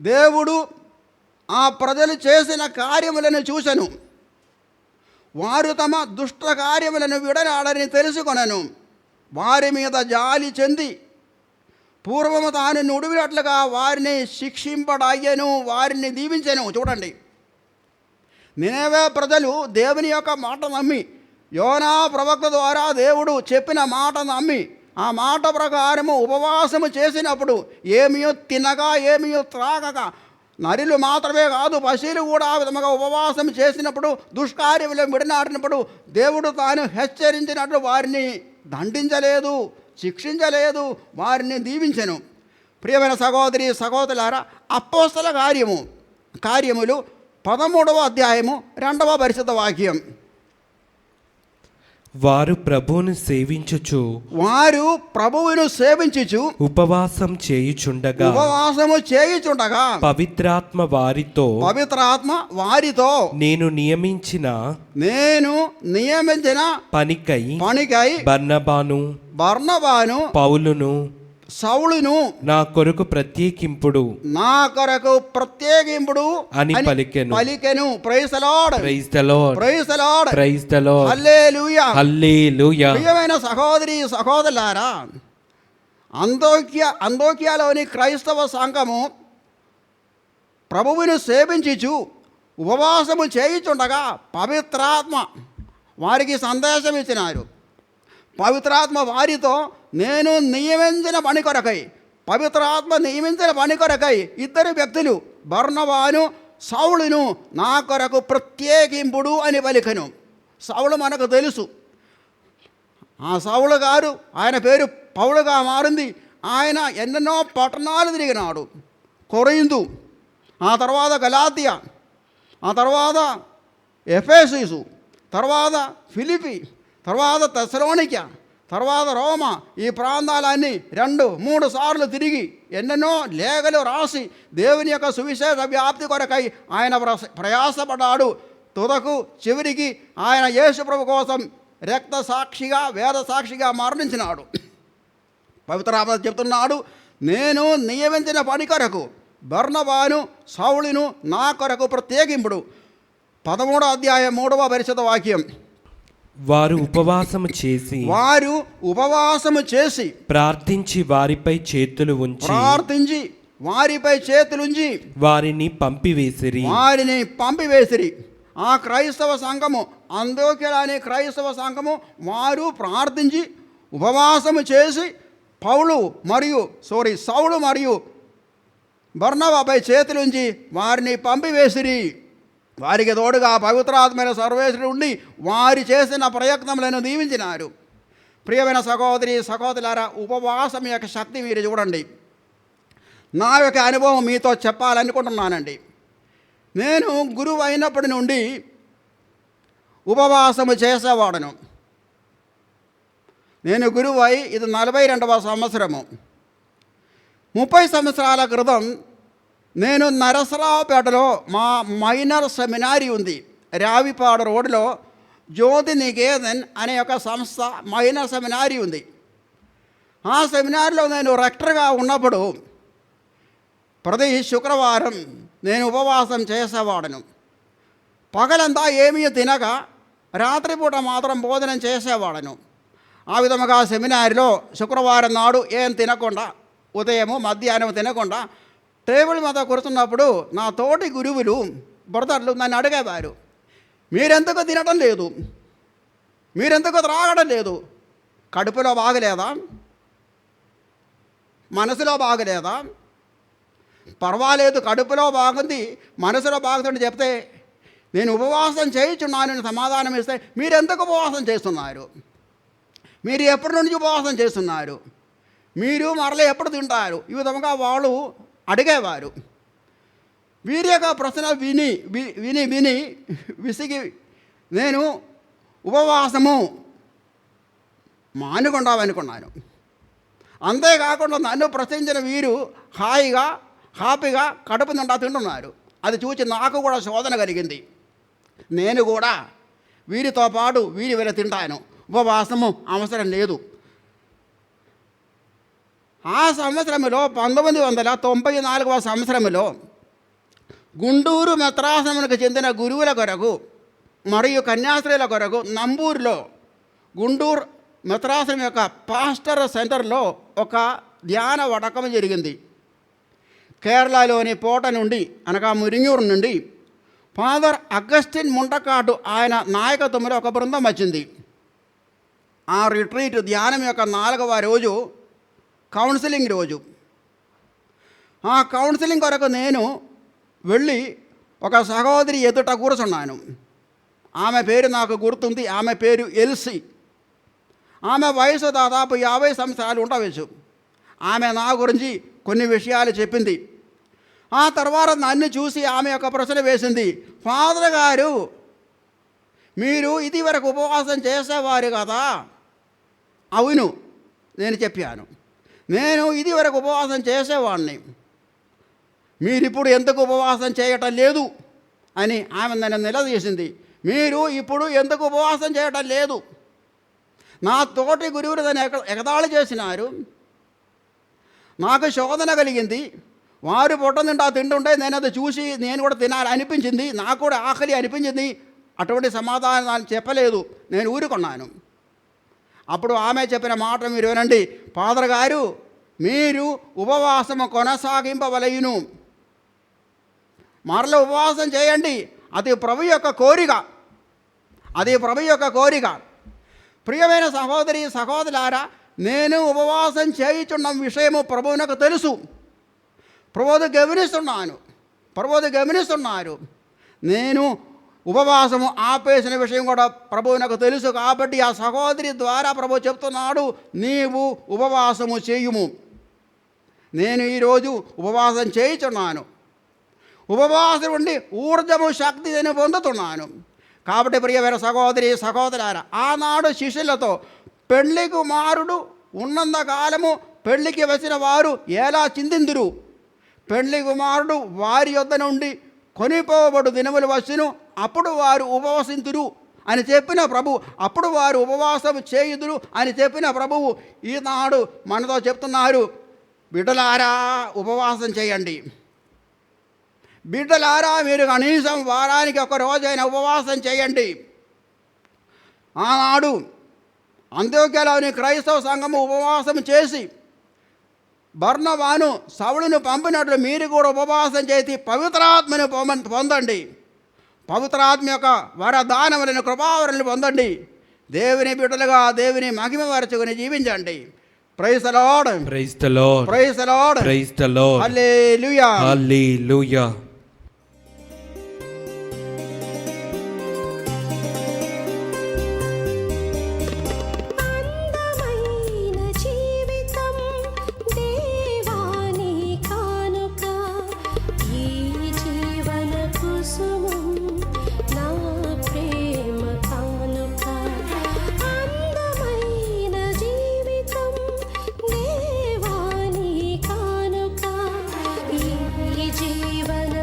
దేవుడు ఆ ప్రజలు చేసిన కార్యములను చూసెను, వారు తమ దుష్ట కార్యములను విడనాడని తెలుసుకొనెను. వారి మీద జాలి చెంది పూర్వము తాను నుడివినట్లుగా వారిని శిక్షింపడయ్యను, వారిని దీవించెను. చూడండి, నినివే ప్రజలు దేవుని యొక్క మాట నమ్మి, యోనా ప్రవక్త ద్వారా దేవుడు చెప్పిన మాట నమ్మి, ఆ మాట ప్రకారము ఉపవాసము చేసినప్పుడు ఏమీ తినగా ఏమీ త్రాగక, నరులు మాత్రమే కాదు పశువులు కూడా ఆ విధముగా ఉపవాసం చేసినప్పుడు దుష్కార్యములను విడనాడినప్పుడు దేవుడు తాను హెచ్చరించినట్లు వారిని దండించలేదు, శిక్షించలేదు, వారిని దీవించెను. ప్రియమైన సహోదరి సహోదరులారా, అపోస్తల కార్యములు 13వ అధ్యాయము 2వ పరిశుద్ధ వాక్యం. వారు ప్రభువును సేవించుచు ఉపవాసము చేయుచుండగా పవిత్రాత్మ వారితో నేను నియమించిన పనికై బర్నబాను పౌలును సౌలును నా కొరకు ప్రత్యేకింపుడు అని పలికెను. Praise the lord, praise the lord, praise the lord, praise the lord, hallelujah, hallelujah. ప్రియమైన సహోదరి సహోదరులారా, అంతోక్యలోని క్రైస్తవ సంఘము ప్రభువును సేవించుచు ఉపవాసము చేయుచుండగా పవిత్రాత్మ వారికి సందేశం ఇచ్చినారు. పవిత్రాత్మ వారితో నేను నియమించిన పని కొరకై, పవిత్రాత్మ నియమించిన పని కొరకై 2 వ్యక్తులు బర్నబాను సౌలును నా కొరకు ప్రత్యేకింపుడు అని పలికెను. సౌలు మనకు తెలుసు. ఆ సౌలు గారు, ఆయన పేరు పౌలుగా మారింది. ఆయన ఎన్నెన్నో పట్టణాలు తిరిగినాడు. కొరింథు, ఆ తర్వాత గలాతియా, ఆ తర్వాత ఎఫెససు, తర్వాత ఫిలిపి, తర్వాత తెస్సలోనిక, తర్వాత రోమా, ఈ ప్రాంతాలన్నీ 2-3 సార్లు తిరిగి ఎన్నెన్నో లేఖలు రాసి దేవుని యొక్క సువిశేష వ్యాప్తి కొరకై ఆయన ప్రయాసపడ్డాడు. తుదకు చివరికి ఆయన యేసు ప్రభు కోసం రక్త సాక్షిగా వేద సాక్షిగా మరణించినాడు. పవిత్రాత్మ చెప్తున్నాడు, నేను నియమించిన పని కొరకు బర్నబాను సౌలును నా కొరకు ప్రత్యేకింపుడు. 13వ అధ్యాయం 3వ పరిశుద్ధ వాక్యం. వారు ఉపవాసము చేసి ప్రార్థించి వారిపై చేతులు ఉంచి వారిని పంపివేసిరి. ఆ క్రైస్తవ సంఘము, అంతోక్యలోని క్రైస్తవ సంఘము వారు ప్రార్థించి ఉపవాసము చేసి సౌలు మరియు బర్నబాపై చేతులుంచి వారిని పంపివేసిరి. వారికి తోడుగా పవిత్రాత్మైన సర్వేశ్వరుడు ఉండి వారి చేసిన ప్రయత్నములను దీవించినారు. ప్రియమైన సహోదరి సహోదరులారా, ఉపవాసం యొక్క శక్తి మీరు చూడండి. నా యొక్క అనుభవం మీతో చెప్పాలనుకుంటున్నానండి. నేను గురువు అయినప్పటి నుండి ఉపవాసము చేసేవాడను. నేను గురువు అయి ఇది 42వ సంవత్సరము. 30 సంవత్సరాల క్రితం నేను నరసరావుపేటలో మా మైనర్ సెమినారీ ఉంది. రావిపాడు రోడ్లో జ్యోతి నికేతన్ అనే ఒక సంస్థ మైనర్ సెమినారీ ఉంది. ఆ సెమినార్లో నేను రెక్టర్గా ఉన్నప్పుడు ప్రతి శుక్రవారం నేను ఉపవాసం చేసేవాడను. పగలంతా ఏమీ తినక రాత్రిపూట మాత్రం భోజనం చేసేవాడను. ఆ విధముగా సెమినారిలో శుక్రవారం నాడు ఏం తినకుండా, ఉదయము మధ్యాహ్నం తినకుండా టేబుల్ మీద కూర్చున్నప్పుడు నా తోటి గురువులు బ్రదర్లు నన్ను అడిగేవారు, మీరెందుకు తినడం లేదు, మీరెందుకు త్రాగడం లేదు, కడుపులో బాగలేదా, మనసులో బాగలేదా? పర్వాలేదు, కడుపులో బాగుంది, మనసులో బాగుందని చెప్తే నేను ఉపవాసం చేయించున్నానని సమాధానం ఇస్తే మీరెందుకు ఉపవాసం చేస్తున్నారు, మీరు ఎప్పటి నుంచి ఉపవాసం చేస్తున్నారు, మీరు మరలా ఎప్పుడు తింటారు, ఈ విధంగా వాళ్ళు అడిగేవారు. వీరి యొక్క ప్రశ్న విని విని విని విసిగి నేను ఉపవాసము మానుకుంటామనుకున్నాను. అంతేకాకుండా నన్ను ప్రశ్నించిన వీరు హ్యాపీగా కడుపు నిండా తింటున్నారు. అది చూసి నాకు కూడా శోధన కలిగింది. నేను కూడా వీరితో పాటు వీరి తింటాను, ఉపవాసము అవసరం లేదు. ఆ సంవత్సరంలో 1994వ సంవత్సరంలో గుంటూరు మెత్రాసమునకు చెందిన గురువుల కొరకు మరియు కన్యాస్త్రీల కొరకు నంబూరులో గుంటూరు మెత్రాసనం యొక్క పాస్టర్ సెంటర్లో ఒక ధ్యాన వడకం జరిగింది. కేరళలోని పోట నుండి అనగా మురింగూరు నుండి ఫాదర్ అగస్టిన్ ముంటకాటు ఆయన నాయకత్వంలో ఒక బృందం వచ్చింది. ఆ రిట్రీట్ ధ్యానం యొక్క 4వ రోజు కౌన్సిలింగ్ రోజు. ఆ కౌన్సిలింగ్ కొరకు నేను వెళ్ళి ఒక సహోదరి ఎదుట కూర్చున్నాను. ఆమె పేరు నాకు గుర్తుంది. ఆమె పేరు ఎల్సి. ఆమె వయసు దాదాపు 50 సంవత్సరాలు ఉండవచ్చు. ఆమె నా గురించి కొన్ని విషయాలు చెప్పింది. ఆ తర్వాత నన్ను చూసి ఆమె ఒక ప్రశ్న వేసింది, ఫాదర్ గారు మీరు ఇదివరకు ఉపవాసం చేసేవారు కదా? అవును, నేను చెప్పాను. నేను ఇదివరకు ఉపవాసం చేసేవాడిని, మీరిప్పుడు ఎందుకు ఉపవాసం చేయటం లేదు అని ఆమె నన్ను నిలదీసింది. మీరు ఇప్పుడు ఎందుకు ఉపవాసం చేయటం లేదు? నా తోటి గురువులు దాన్ని ఎగతాళి చేసినారు. నాకు శోధన కలిగింది. వారు పొట్ట నిండా తింటుంటే నేను అది చూసి నేను కూడా తినాలి అనిపించింది, నాకు కూడా ఆకలి అనిపించింది. అటువంటి సమాధానాలు చెప్పలేదు, నేను ఊరుకున్నాను. అప్పుడు ఆమె చెప్పిన మాట మీరు వినండి, ఫాదర్ గారు మీరు ఉపవాసము కొనసాగింపవలయును, మరల ఉపవాసం చేయండి, అది ప్రభు యొక్క కోరిక, అది ప్రభు యొక్క కోరిక. ప్రియమైన సహోదరి సహోదరులారా, నేను ఉపవాసం చేయుచున్న విషయము ప్రభువునకు తెలుసు, ప్రభువు గమనిస్తున్నారు. నేను ఉపవాసము ఆపేసిన విషయం కూడా ప్రభువునకు తెలుసు. కాబట్టి ఆ సహోదరి ద్వారా ప్రభు చెప్తున్నాడు, నీవు ఉపవాసము చేయుము. నేను ఈరోజు ఉపవాసం చేయుచున్నాను, ఉపవాసం ఉండి ఊర్జము శక్తి నేను పొందుతున్నాను. కాబట్టి ప్రియమైన సహోదరి సహోదరులారా, ఆనాడు శిష్యులతో పెళ్లి కుమారుడు ఉన్నంత కాలము పెళ్లికి వచ్చిన వారు ఎలా చిందిందురు, పెళ్లి కుమారుడు వారి యొద్ద నుండి కొనిపోబడు దినములు వచ్చును, అప్పుడు వారు ఉపవసింతురు అని చెప్పిన ప్రభు, అప్పుడు వారు ఉపవాసం చేయుదురు అని చెప్పిన ప్రభువు ఈనాడు మనతో చెప్తున్నారు, బిడ్డలారా ఉపవాసం చేయండి. బిడ్డలారా మీరు కనీసం వారానికి ఒక రోజైనా ఉపవాసం చేయండి. ఆనాడు అంత్యోక్యలోని క్రైస్తవ సంఘము ఉపవాసం చేసి బర్నబాను సౌలును పంపినట్లు మీరు కూడా ఉపవాసం చేసి పవిత్రాత్మను పొందండి, పవిత్రాత్మ యొక్క వరదానములను కృపావరలను పొందండి, దేవుని బిడ్డలుగా దేవుని మహిమపరచుకుని జీవించండి. Praise the lord, praise the lord, praise the lord, praise the lord, hallelujah, hallelujah. జీవన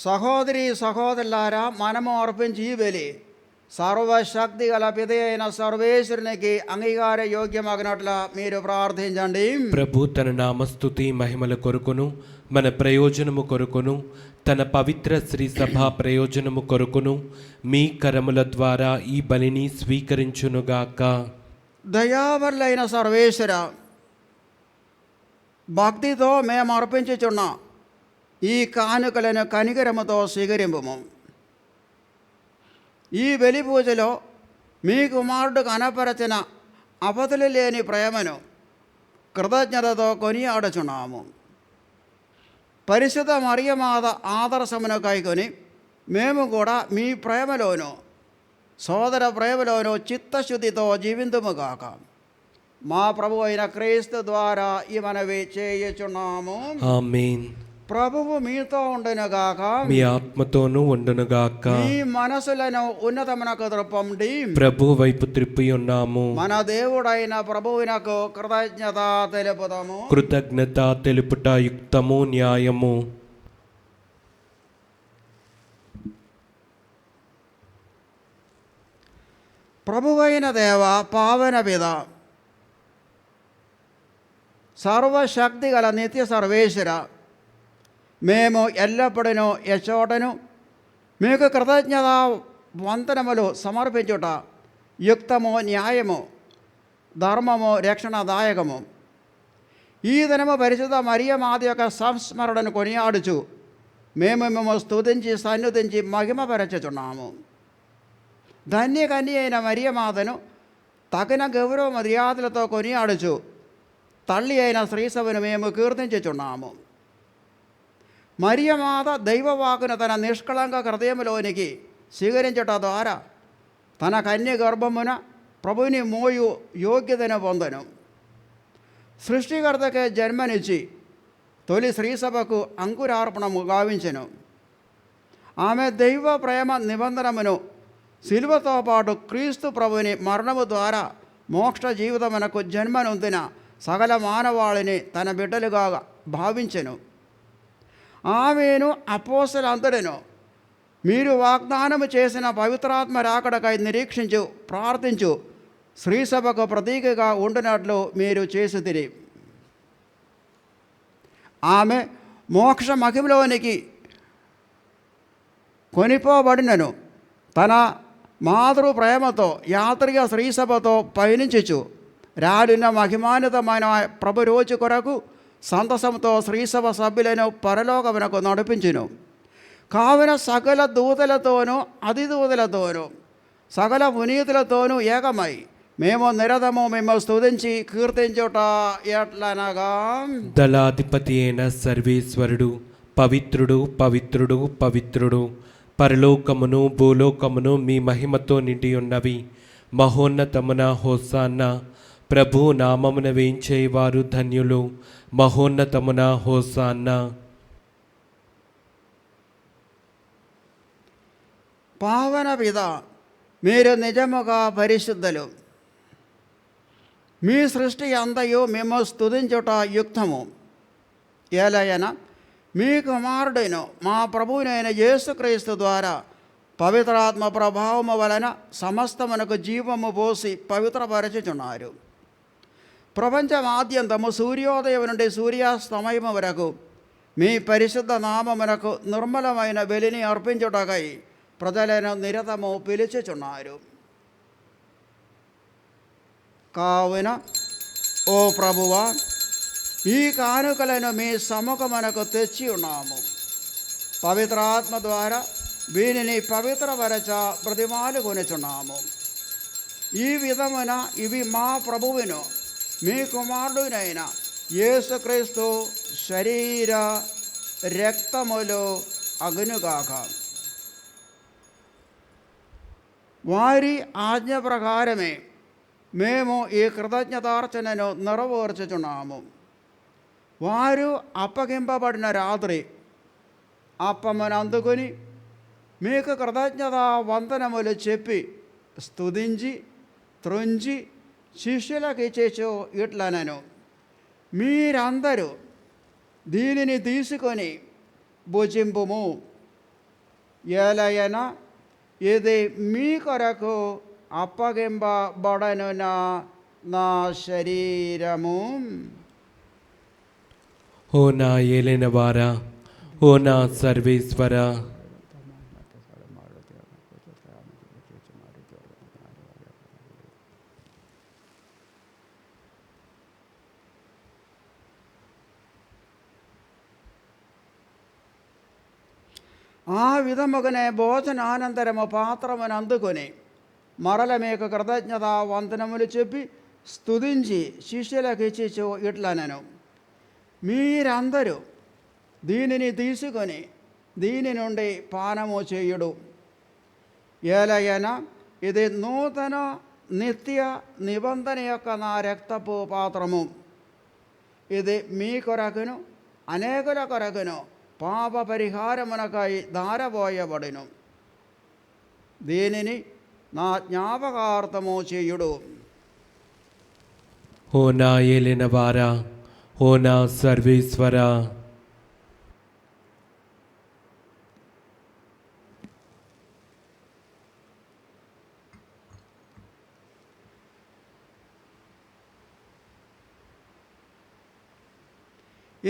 సహోదరి సహోదరులారా, మనము అర్పించి ఈ బలి సర్వశక్తి గల పిత అయిన సర్వేశ్వరునికి అంగీకార యోగ్యమగినట్ల మీరు ప్రార్థించండి. ప్రభు తన నామస్తుతి మహిమల కొరకును మన ప్రయోజనము కొరకును తన పవిత్ర శ్రీ సభా ప్రయోజనము కొరకును మీ కరముల ద్వారా ఈ బలిని స్వీకరించునుగాక. దయావరులైన సర్వేశ్వర, భక్తితో మేము అర్పించుచున్న ఈ కానుకలను కనికరముతో స్వీకరింపుము. ఈ బలి పూజలో మీ కుమారుడు కనపరచిన అపతులు లేని ప్రేమను కృతజ్ఞతతో కొనియాడుచున్నాము. పరిశుద్ధ మరియమాత ఆదర్శమును కైకొని మేము కూడా మీ ప్రేమలోను సోదర ప్రేమలోను చిత్తశుద్ధితో జీవింతుముగాక. మా ప్రభు అయిన క్రీస్తు ద్వారా ఈ మనవి చేయుచున్నాము. ఆమేన్. ప్రభువు మీతో ఉండునుగాక. మీ ఆత్మతోనూ ఉండునుగాక. మీ మనసులను ఉన్నతమునకు త్రిప్పండి. ప్రభు వైపు త్రిప్పి ఉన్నాము. మన దేవుడైన ప్రభువునకు కృతజ్ఞత తెలుపుదాము. కృతజ్ఞత తెలుపుట యుక్తము, న్యాయము. ప్రభువైన దేవ, పావన పిత, సర్వశక్తి గల నిత్య సర్వేశ్వర, మేము ఎల్లప్పుడూ ఎచ్చోటను మీకు కృతజ్ఞత వందనములు సమర్పించుట యుక్తము, న్యాయము, ధర్మము, రక్షణదాయకము. ఈ దినము పరిశుద్ధ మరియమాత యొక్క సంస్మరణను కొనియాడుచు మేము స్తుతించి సన్నుతించి మహిమపరచుచున్నాము. ధన్యకన్య అయిన మరియమాతను తగిన గౌరవ మర్యాదలతో కొనియాడుచు తల్లి అయిన శ్రీసభను మేము కీర్తించుచున్నాము. మరియమాత దైవవాకును తన నిష్కళంక హృదయంలోనికి స్వీకరించుట ద్వారా తన కన్య గర్భమున ప్రభుని మోయు యోగ్యతను పొందను. సృష్టికర్తకే జన్మనిచ్చి తొలి శ్రీసభకు అంకురార్పణము గావించెను. ఆమె దైవ ప్రేమ నిబంధనమును శిలువతో పాటు క్రీస్తు ప్రభుని మరణము ద్వారా మోక్ష జీవితమునకు జన్మనొందిన సకల మానవాళిని తన బిడ్డలుగా భావించెను. ఆమెను అపోస్తలులందరినూ మీరు వాగ్దానము చేసిన పవిత్రాత్మ రాకడకై నిరీక్షించు ప్రార్థించు శ్రీసభకు ప్రతీకగా ఉండినట్లు మీరు చేసితిరి. ఆమె మోక్ష మహిమలోనికి కొనిపోబడినను తన మాతృ ప్రేమతో యాత్రిక శ్రీసభతో పయనించుచు రాడిన మహిమానితమైన ప్రభు రోజు కొరకు సంతసంతో శ్రీసభ సభ్యులను పరలోకమునకు నడిపించును. కావున సకల దూతలతోనూ అతిదూతలతోనూ సకల పునీతులతోనూ ఏకమై మేము నిరతము మేము స్తుతించి కీర్తించుట ఎట్లనగా, దళాధిపతి అయిన సర్వేశ్వరుడు పవిత్రుడు, పవిత్రుడు, పవిత్రుడు, పరలోకమును భూలోకమును మీ మహిమతో నిండి ఉన్నవి. మహోన్నతమున హోసాన్న. ప్రభు నామమున వేయించేవారు ధన్యులు. మహోన్నతమున హోసాన్న. పావన పిత, మీరు నిజముగా పరిశుద్ధులు. మీ సృష్టి అంతయు మేము స్తుతించుట యుక్తము. ఏలయన మీ కుమారుడైన మా ప్రభువునైన యేసుక్రీస్తు ద్వారా పవిత్రాత్మ ప్రభావము వలన సమస్తమునకు జీవము పోసి పవిత్రపరచుచున్నారు. ప్రపంచమాద్యంతము సూర్యోదయం నుండి సూర్యాస్తమయము వరకు మీ పరిశుద్ధ నామమునకు నిర్మలమైన బలిని అర్పించుటకై ప్రజలను నిరతము పిలుచుచున్నారు. కావున ఓ ప్రభువా, ఈ కానుకలను మీ సముఖమునకు తెచ్చి ఉన్నాము. పవిత్రాత్మ ద్వారా వీనిని పవిత్రపరచ ప్రతిమాలు కొనుచున్నాము. ఈ విధమున ఇవి మా ప్రభువును మీ కుమారుడునైన యేసుక్రీస్తు శరీర రక్తములు అగునుగాక. వారి ఆజ్ఞ ప్రకారమే మేము ఈ కృతజ్ఞతార్చనను నెరవేర్చుచున్నాము. వారు అప్పగింపబడిన రాత్రి అప్పమును అందుకొని మీకు కృతజ్ఞత వందనములు చెప్పి స్తుతించి త్రుంచి శిష్యులకు ఇచ్చేచు ఇట్లనను, మీరందరూ దీనిని తీసుకొని భుజింపుము. ఏలయన ఇది మీ కొరకు అప్పగింపబడను నా శరీరము. ఓ నా ఏలిన వారా, ఓ నా సర్వేశ్వర, ఆ విధముగానే భోజనానంతరము పాత్రమును అందుకొని మరల మీకు కృతజ్ఞత వందనములు చెప్పి స్తుతించి శిష్యులకు ఇచ్చి ఇట్లనెను, మీరందరూ దీనిని తీసుకొని దీని నుండి పానము చేయుడు. ఏలయన ఇది నూతన నిత్య నిబంధన యొక్క నా రక్తపు పాత్రము. ఇది మీ కొరకును అనేకుల కొరకును పాప పరిహారమునకై ధారబోయబడును. దీనిని నా జ్ఞాపకార్థము చేయుడు. ఓ నా ఏలిన వారా, ఓ నా సర్వేశ్వర,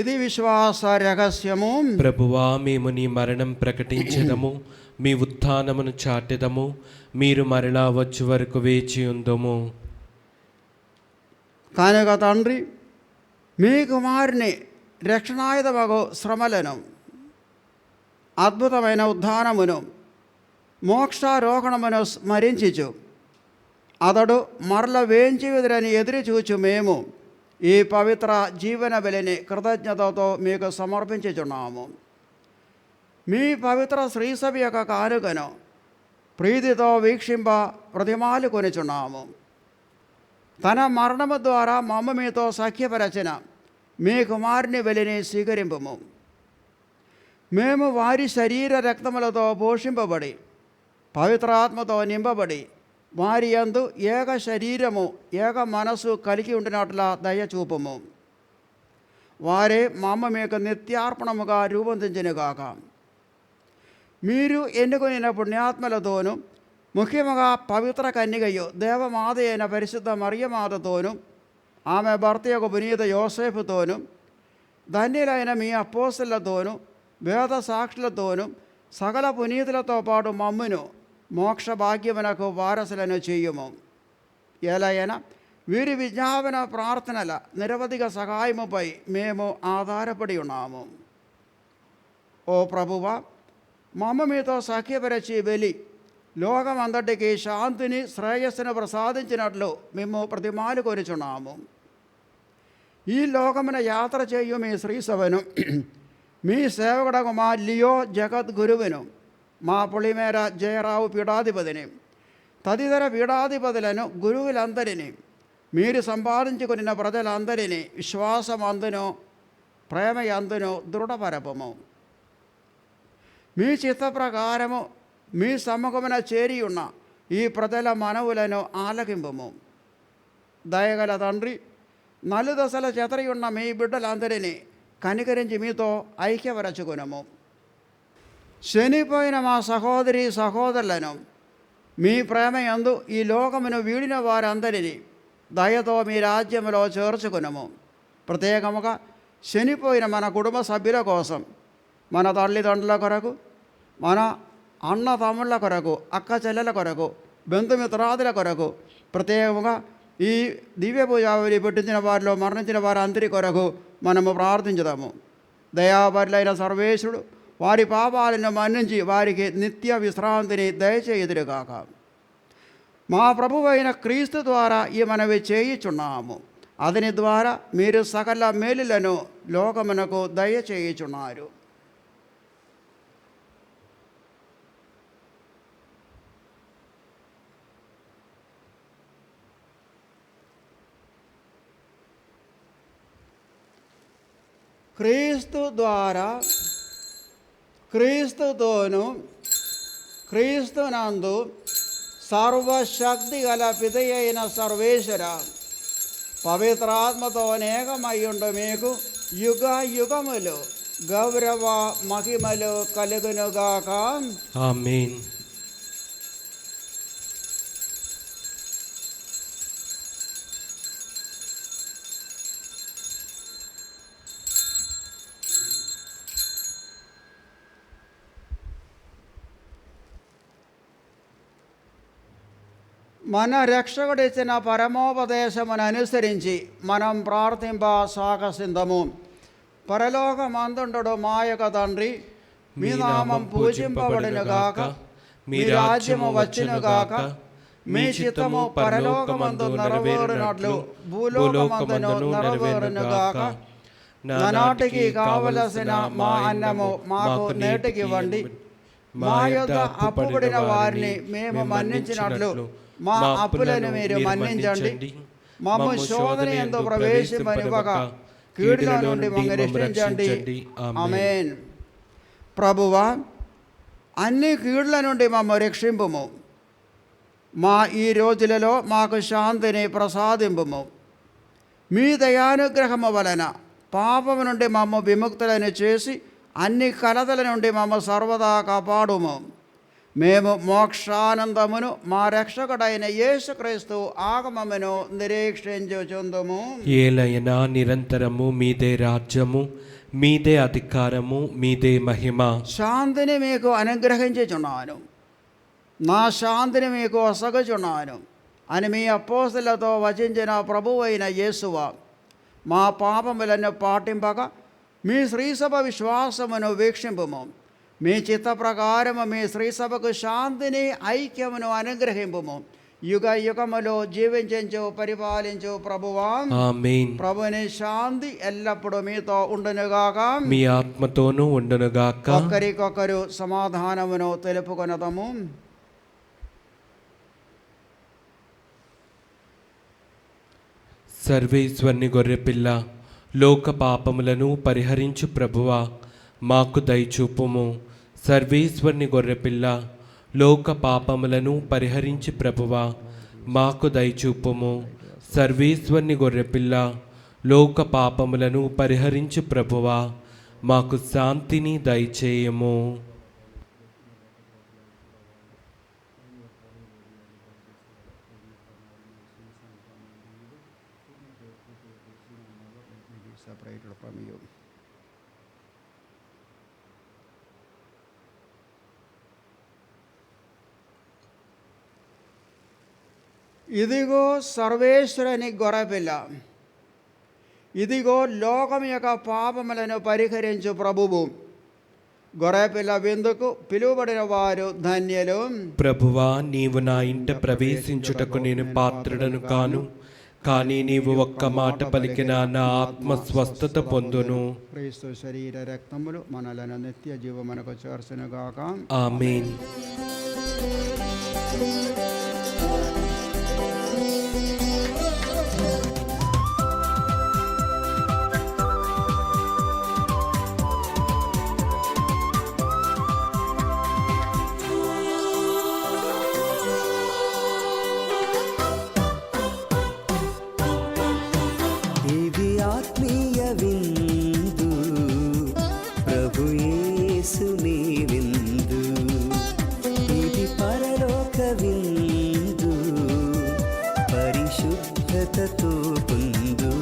ఇది విశ్వాస రహస్యము. ప్రభువా, మేము నీ మరణం ప్రకటించదము, మీ ఉత్థానమును చాటెదము, మీరు మరలా వచ్చి వరకు వేచి ఉందము. కనుక తండ్రి, మీ కుమారుని రక్షణాయుధమగు శ్రమలను, అద్భుతమైన ఉద్ధానమును, మోక్షారోహణమును స్మరించుచు అతడు మరల వేంచివిదురని ఎదురు చూచు మేము ఈ పవిత్ర జీవన బలిని కృతజ్ఞతతో మీకు సమర్పించుచున్నాము. మీ పవిత్ర శ్రీసభ యొక్క కానుకను ప్రీతితో వీక్షింప ప్రతిమాలు కొనిచున్నాము. తన మరణము ద్వారా మమ్మ మీతో సఖ్యపరచిన మీ కుమారుని బలిని స్వీకరింపము. మేము వారి శరీర రక్తములతో పోషింపబడి పవిత్రాత్మతో నింపబడి వారి యందు ఏక శరీరము ఏక మనసు కలిగి ఉండినట్ల దయచూపము. వారే మమ్మ మీకు నిత్యార్పణముగా రూపొందించినగాక. మీరు ఎన్నుకొనిన పుణ్యాత్మలతోనూ ముఖ్యముగా పవిత్ర కన్యకయు దేవమాత అయిన పరిశుద్ధ మరియమాతతోనూ ఆమె భర్త యొక్క పునీత యోసేపుతోనూ ధన్యులైన మీ అపోస్తలులతోనూ వేద సాక్షులతోనూ సకల పునీతులతో పాటు మమ్మును మోక్ష భాగ్యమునకు వారసులను చేయుము. ఎలయన వీరి విజ్ఞాపన ప్రార్థనల నిరవధిక సహాయముపై మేము ఆధారపడి ఉన్నాము. ఓ ప్రభువా, మమ్మ మీతో సఖ్యపరచి వెలి లోకమంతటికి శాంతిని శ్రేయస్సును ప్రసాదించినట్లు మేము ప్రతిమాలు కొనిచున్నాము. ఈ లోకమున యాత్ర చేయు మీ శ్రీసభను మీ సేవకుడకు మా లియో జగద్గురువును మా పొలిమేర జయరావు పీఠాధిపతిని తదితర పీఠాధిపతులను గురువులందరినీ మీరు సంపాదించుకున్న ప్రజలందరినీ విశ్వాసమందును ప్రేమయందును దృఢపరపము. మీ చిత్త ప్రకారము మీ సమ్ముఖమున చేరి ఉన్న ఈ ప్రజల మనవులను ఆలకింపము. దయగల తండ్రి, నలుదశల చెతరి ఉన్న మీ బిడ్డలందరినీ కనికరించి మీతో ఐక్యపరచుకునము. చనిపోయిన మా సహోదరి సహోదరులను మీ ప్రేమయందు ఈ లోకమును వీడిన వారందరినీ దయతో మీ రాజ్యములో చేర్చుకునము. ప్రత్యేకముగా చనిపోయిన మన కుటుంబ సభ్యుల కోసం, మన తల్లిదండ్రుల కొరకు, మన అన్న తమ్ముళ్ళ కొరకు, అక్క చెల్లెల కొరకు, బంధుమిత్రాదుల కొరకు, ప్రత్యేకంగా ఈ దివ్య పూజావళి పెట్టించిన వారిలో మరణించిన వారందరి కొరకు మనము ప్రార్థించుదాము. దయాపరులైన సర్వేశ్వరుడు వారి పాపాలను మన్నించి వారికి నిత్య విశ్రాంతిని దయచేయుదురుగాక. మా ప్రభువైన క్రీస్తు ద్వారా ఈ మనవి చేయుచున్నాము. అతని ద్వారా మీరు సకల మేలులను లోకమునకు దయచేయుచున్నారు. క్రీస్తు ద్వారా క్రీస్తుతోను క్రీస్తునందు సర్వశక్తి గల పిత అయిన సర్వేశ్వర పవిత్రాత్మతో అనేకమయ్యుండు మీకు యుగ యుగములు గౌరవ మహిమలు కలుగునుగాక. ఆమేన్. మన రక్షకుడిచ్చిన పరమోపదేశమును అనుసరించి మనం ప్రార్థింప సాగసిందము. పరలోకమందుండు మా యొక్క తండ్రి, మీ నామం పూజింపబడునుగాక, మీ రాజ్యము వచ్చునుగాక, మీ చిత్తము పరలోకమందు నెరవేరునట్లు భూలోకమందును నెరవేరునుగాక. నానాటికి కావలసిన మా అన్నము మాకు నేటికివ్వండి. మా యొద్ద అప్పుబడిన వారిని మేము మన్నించినట్లు మా అప్పులను మీరు మన్నించండి. మమ్ము శోధన యందు ప్రవేశింపనివ్వక కీడులో నుండి మమ్మల్ని రక్షించండి. ఆమేన్. ప్రభువా, అన్ని కీడుల నుండి మమ్మ రక్షింపుము. మా ఈ రోజులలో మాకు శాంతిని ప్రసాదింపుము. మీ దయానుగ్రహము వలన పాపము నుండి మమ్మ విముక్తులను చేసి అన్ని కలతల నుండి మమ్మ సర్వదా కాపాడుము. మేము మోక్షానందమును మా రక్షకుడైన యేసుక్రీస్తు ఆగమమును నిరీక్షించుచుందుము. ఏలైనా నిరంతరము మీదే రాజ్యము, మీదే అధికారము, మీదే మహిమ. శాంతిని మీకు అనుగ్రహించుచున్నాను, నా శాంతిని మీకు ఒసగుచున్నాను అని మీ అపోస్తలులతో వచించిన ప్రభువైన యేసువా, మా పాపములను పాటింపక మీ శ్రీసభ విశ్వాసమును వీక్షింపుము. మీ చిత్త ప్రకారము మీ శ్రీసభకు శాంతిని ఐక్యమును అనుగ్రహింపుము. యుగ యుగములో జీవించు పరిపాలించు ప్రభువా, ఆమేన్. ప్రభుని శాంతి ఎల్లప్పుడూ మీతో ఉండునుగాక, మీ ఆత్మతోనూ ఉండునుగాక. ఒకరికొకరు సమాధానమును తెలుపుకొనదము. సర్వేశ్వరుని గొర్రెపిల్ల, లోక పాపములను పరిహరించు ప్రభువా, మాకు దయచూపుము. సర్వేశ్వరుని గొర్రెపిల్ల, లోక పాపములను పరిహరించు ప్రభువా, మాకు దయచూపుము. సర్వేశ్వరుని గొర్రెపిల్ల, లోక పాపములను పరిహరించు ప్రభువా, మాకు శాంతిని దయచేయము. separated from you. ఇదిగో సర్వేశ్వరుని గొర్రెపిల్ల, ఇదిగో లోకం యొక్క పాపములను పరిహరించు ప్రభువు. గొర్రెపిల్ల విందుకు పిలువబడిన వారు ధన్యులు. ప్రభువా, నీవు నా ఇంట ప్రవేశించుటకు నేను పాత్రుడను కాను, కానీ నీవు ఒక్క మాట పలికిన నా ఆత్మ స్వస్థత పొందును. క్రీస్తు శరీర రక్తములు మనలను నిత్య జీవమునకు చేర్చునుగాక. ఆమేన్. ఇది ఆత్మీయ విందు, ప్రభు యేసుని విందు. ఇది పరలోక విందు, పరిశుద్ధతతో పొందు.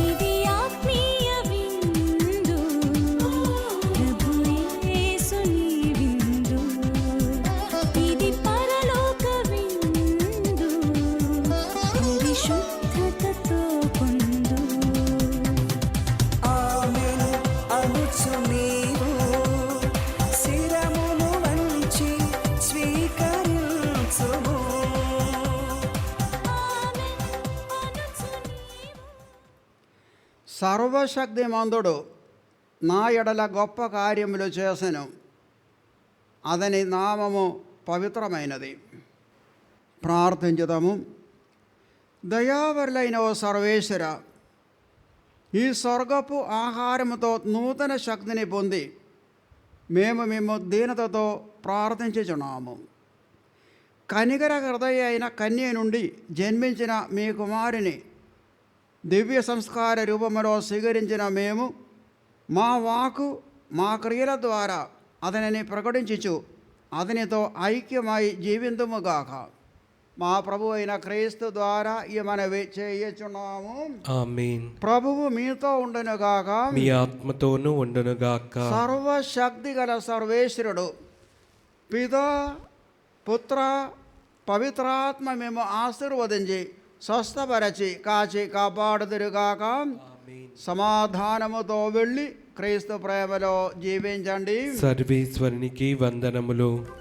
ఇది ఆత్మీయ విందు, ప్రభు యేసుని విందు. ఇది పరలోక విందు, పరిశుద్ధతతో పొందు. ఆమేన్ అనుచు నీవు శిరమును వంచి స్వీకరించుము. సర్వశక్తిమంతుడు నా ఎడల గొప్ప కార్యములు చేసెను, అతని నామము పవిత్రమైనది. ప్రార్థించుదాము. దయావరులైన ఓ సర్వేశ్వర, ఈ స్వర్గపు ఆహారముతో నూతన శక్తిని పొంది మేము దీనతతో ప్రార్థించుచున్నాము. కనికర హృదయ అయిన కన్య నుండి జన్మించిన మీ కుమారుని దివ్య సంస్కార రూపములో స్వీకరించిన మేము మా వాకు మా క్రియల ద్వారా అతనిని ప్రకటించుచు అతనితో ఐక్యమై జీవింతుముగాక. మా ప్రభు అయిన క్రీస్తు ద్వారా ఈ మనవి చేయుచున్నాము. ఆమేన్. ప్రభువు మీతో ఉండునుగాక. మీ ఆత్మతోనూ ఉండునుగాక. సర్వశక్తి గల సర్వేశ్వరుడు పితా పుత్ర పవిత్రాత్మ మేము ఆశీర్వదించి స్వస్థపరచి కాచి కాపాడుదురుగాక. సమాధానముతో వెళ్ళి క్రీస్తు ప్రేమలో జీవించండి. సర్వేశ్వరునికి వందనములు.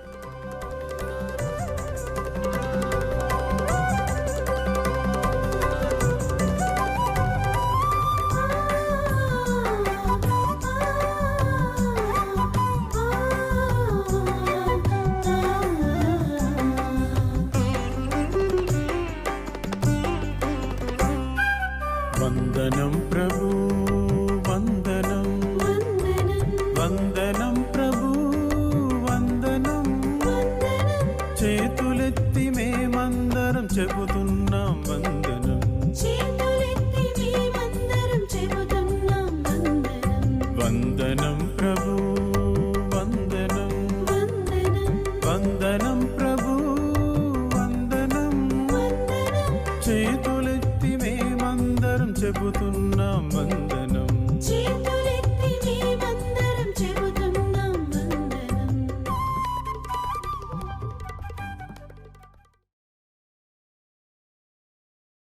వందనం ప్రభు వందనం, వందనం ప్రభు వందనం. చేతులెత్తి మేమందరం చెబుతున్నాం వందనం. వందనం ప్రభు వందనం, వందనం ప్రభు వందనం. చేతులెత్తి మేమందరం చెబుతున్నాం వందనం.